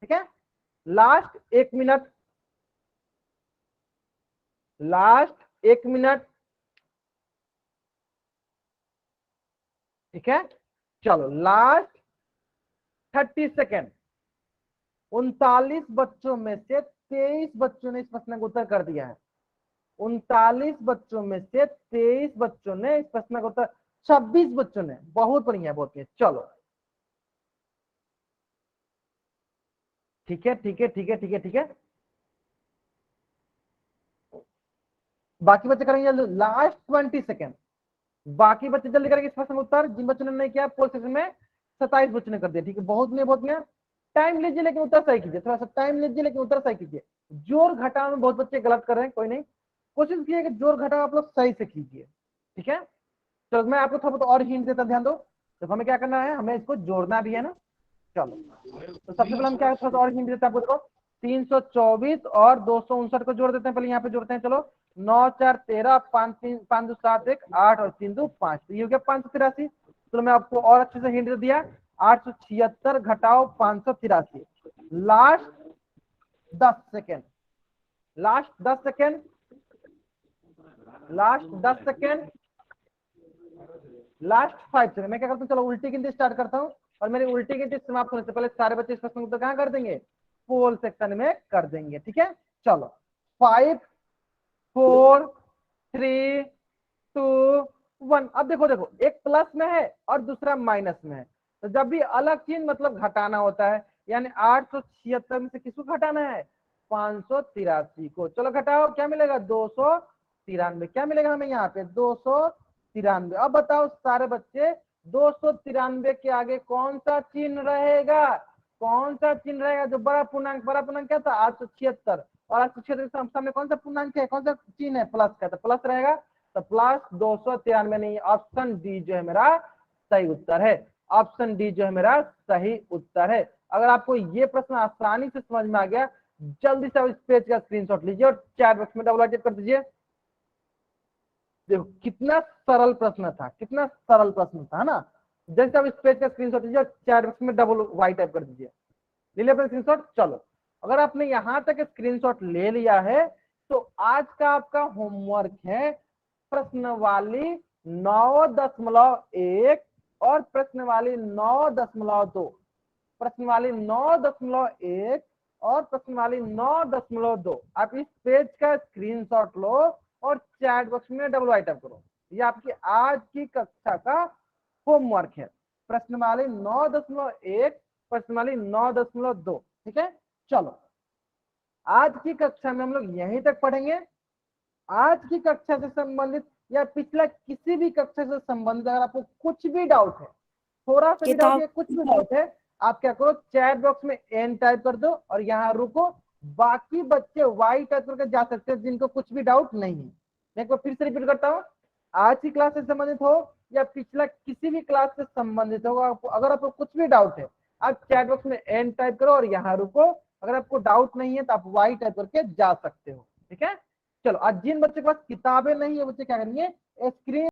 ठीक है। लास्ट 1 मिनट, लास्ट 1 मिनट, ठीक है। चलो लास्ट 30 सेकेंड। 39 बच्चों में से 23 बच्चों ने इस प्रश्न का उत्तर कर दिया है। 39 बच्चों में से 23 बच्चों ने इस प्रश्न का उत्तर, 26 बच्चों ने, बहुत बढ़िया, बहुत बढ़िया। चलो ठीक है, ठीक है, ठीक है, ठीक है, ठीक है। बाकी बच्चे करेंगे लास्ट 20 सेकेंड। बाकी बच्चे जल्दी करेंगे इस प्रश्न का उत्तर, जिन बच्चों ने नहीं किया पोल सेक्शन में 27 बच्चों ने कर दिया, ठीक है। बहुत बढ़िया, बहुत बढ़िया। टाइम लीजिए लेकिन उत्तर सही कीजिए, थोड़ा सा टाइम लीजिए लेकिन उत्तर सही कीजिए। जोर घटाव में बहुत बच्चे गलत कर रहे हैं, कोई नहीं, कोशिश कीजिए कि जोर घटाव आप लोग सही से कीजिए, ठीक है। चलो मैं आपको थोड़ा बहुत और हिंट देता, ध्यान दो। तो हमें क्या करना है, हमें इसको जोड़ना भी है ना। चलो तो सबसे पहले हम क्या, थोड़ा सा और हिंट देते हैं आपको। देखो 324 और 259 को जोड़ देते हैं, पहले यहाँ पे जोड़ते हैं। चलो 9 4 13, 5 3 5 2 7 1 8 और 3 2 5, तो ये हो गया 583। चलो मैं आपको और अच्छे से हिंट दे दिया, 876 घटाओ 583। Last 10 second, last 10 second, last 10 second, last 5 second. मैं क्या करता हूँ, चलो उल्टी गिनती स्टार्ट करता हूँ, और मेरी उल्टी गिनती समाप्त होने से पहले सारे बच्चे इस प्रश्न को उत्तर कहाँ कर देंगे, पोल सेक्शन में कर देंगे, ठीक है। चलो 5 4 3 2 1। अब देखो देखो, एक प्लस में है और दूसरा माइनस में है, तो जब भी अलग चिन्ह मतलब घटाना होता है, यानी 876 में से किसको घटाना है, 583 को। चलो घटाओ, क्या मिलेगा, 293। क्या मिलेगा हमें यहाँ पे, 293। अब बताओ सारे बच्चे, 293 के आगे कौन सा चिन्ह रहेगा, कौन सा चिन्ह रहेगा जो बड़ा पूर्णांक क्या था 876, और 876 के सामने कौन सा पूर्णांक है, कौन सा चिन्ह है, प्लस का, तो प्लस रहेगा, तो प्लस 293 नहीं, ऑप्शन डी जो है मेरा सही उत्तर है। ऑप्शन डी जो है मेरा सही उत्तर है। अगर आपको ये प्रश्न आसानी से समझ में आ गया, जल्दी से इस पेज का स्क्रीनशॉट लीजिए और चैट बॉक्स में डबल हाइलाइट कर दीजिए। देखो कितना सरल प्रश्न था, कितना सरल प्रश्न था, है ना। जैसे आप इस पेज का स्क्रीनशॉट लीजिए और चैट बॉक्स में डबल वाई टाइप कर दीजिए। ले लिया अपना स्क्रीनशॉट। चलो, अगर आपने यहां तक स्क्रीनशॉट ले लिया है तो आज का आपका होमवर्क है प्रश्न वाली 9.1 और प्रश्न वाली 9.2, प्रश्न वाली 9.1 और प्रश्न वाली 9.2। आप इस पेज का स्क्रीनशॉट लो और चैट बॉक्स में डबल वाई टाइप करो। ये आपकी आज की कक्षा का होमवर्क है, प्रश्न वाली 9.1, प्रश्न वाली 9.2। ठीक है, चलो आज की कक्षा में हम लोग यहीं तक पढ़ेंगे। आज की कक्षा से संबंधित या पिछला किसी भी कक्षा से संबंधित अगर आपको कुछ भी डाउट है, थोड़ा सा भी डाउट है, कुछ भी डाउट है, आप क्या करो चैट बॉक्स में एन टाइप कर दो और यहाँ रुको। बाकी बच्चे वाई टाइप करके जा सकते हैं जिनको कुछ भी डाउट नहीं है। मैं एक बार फिर से रिपीट करता हूँ, आज की क्लास से संबंधित हो या पिछला किसी भी क्लास से संबंधित हो, अगर आपको कुछ भी डाउट है आप चैट बॉक्स में एन टाइप करो और यहाँ रुको। अगर आपको डाउट नहीं है तो आप वाई टाइप करके जा सकते हो। ठीक है, चलो आज जिन बच्चों के पास किताबें नहीं है बच्चे क्या करेंगे, स्क्रीन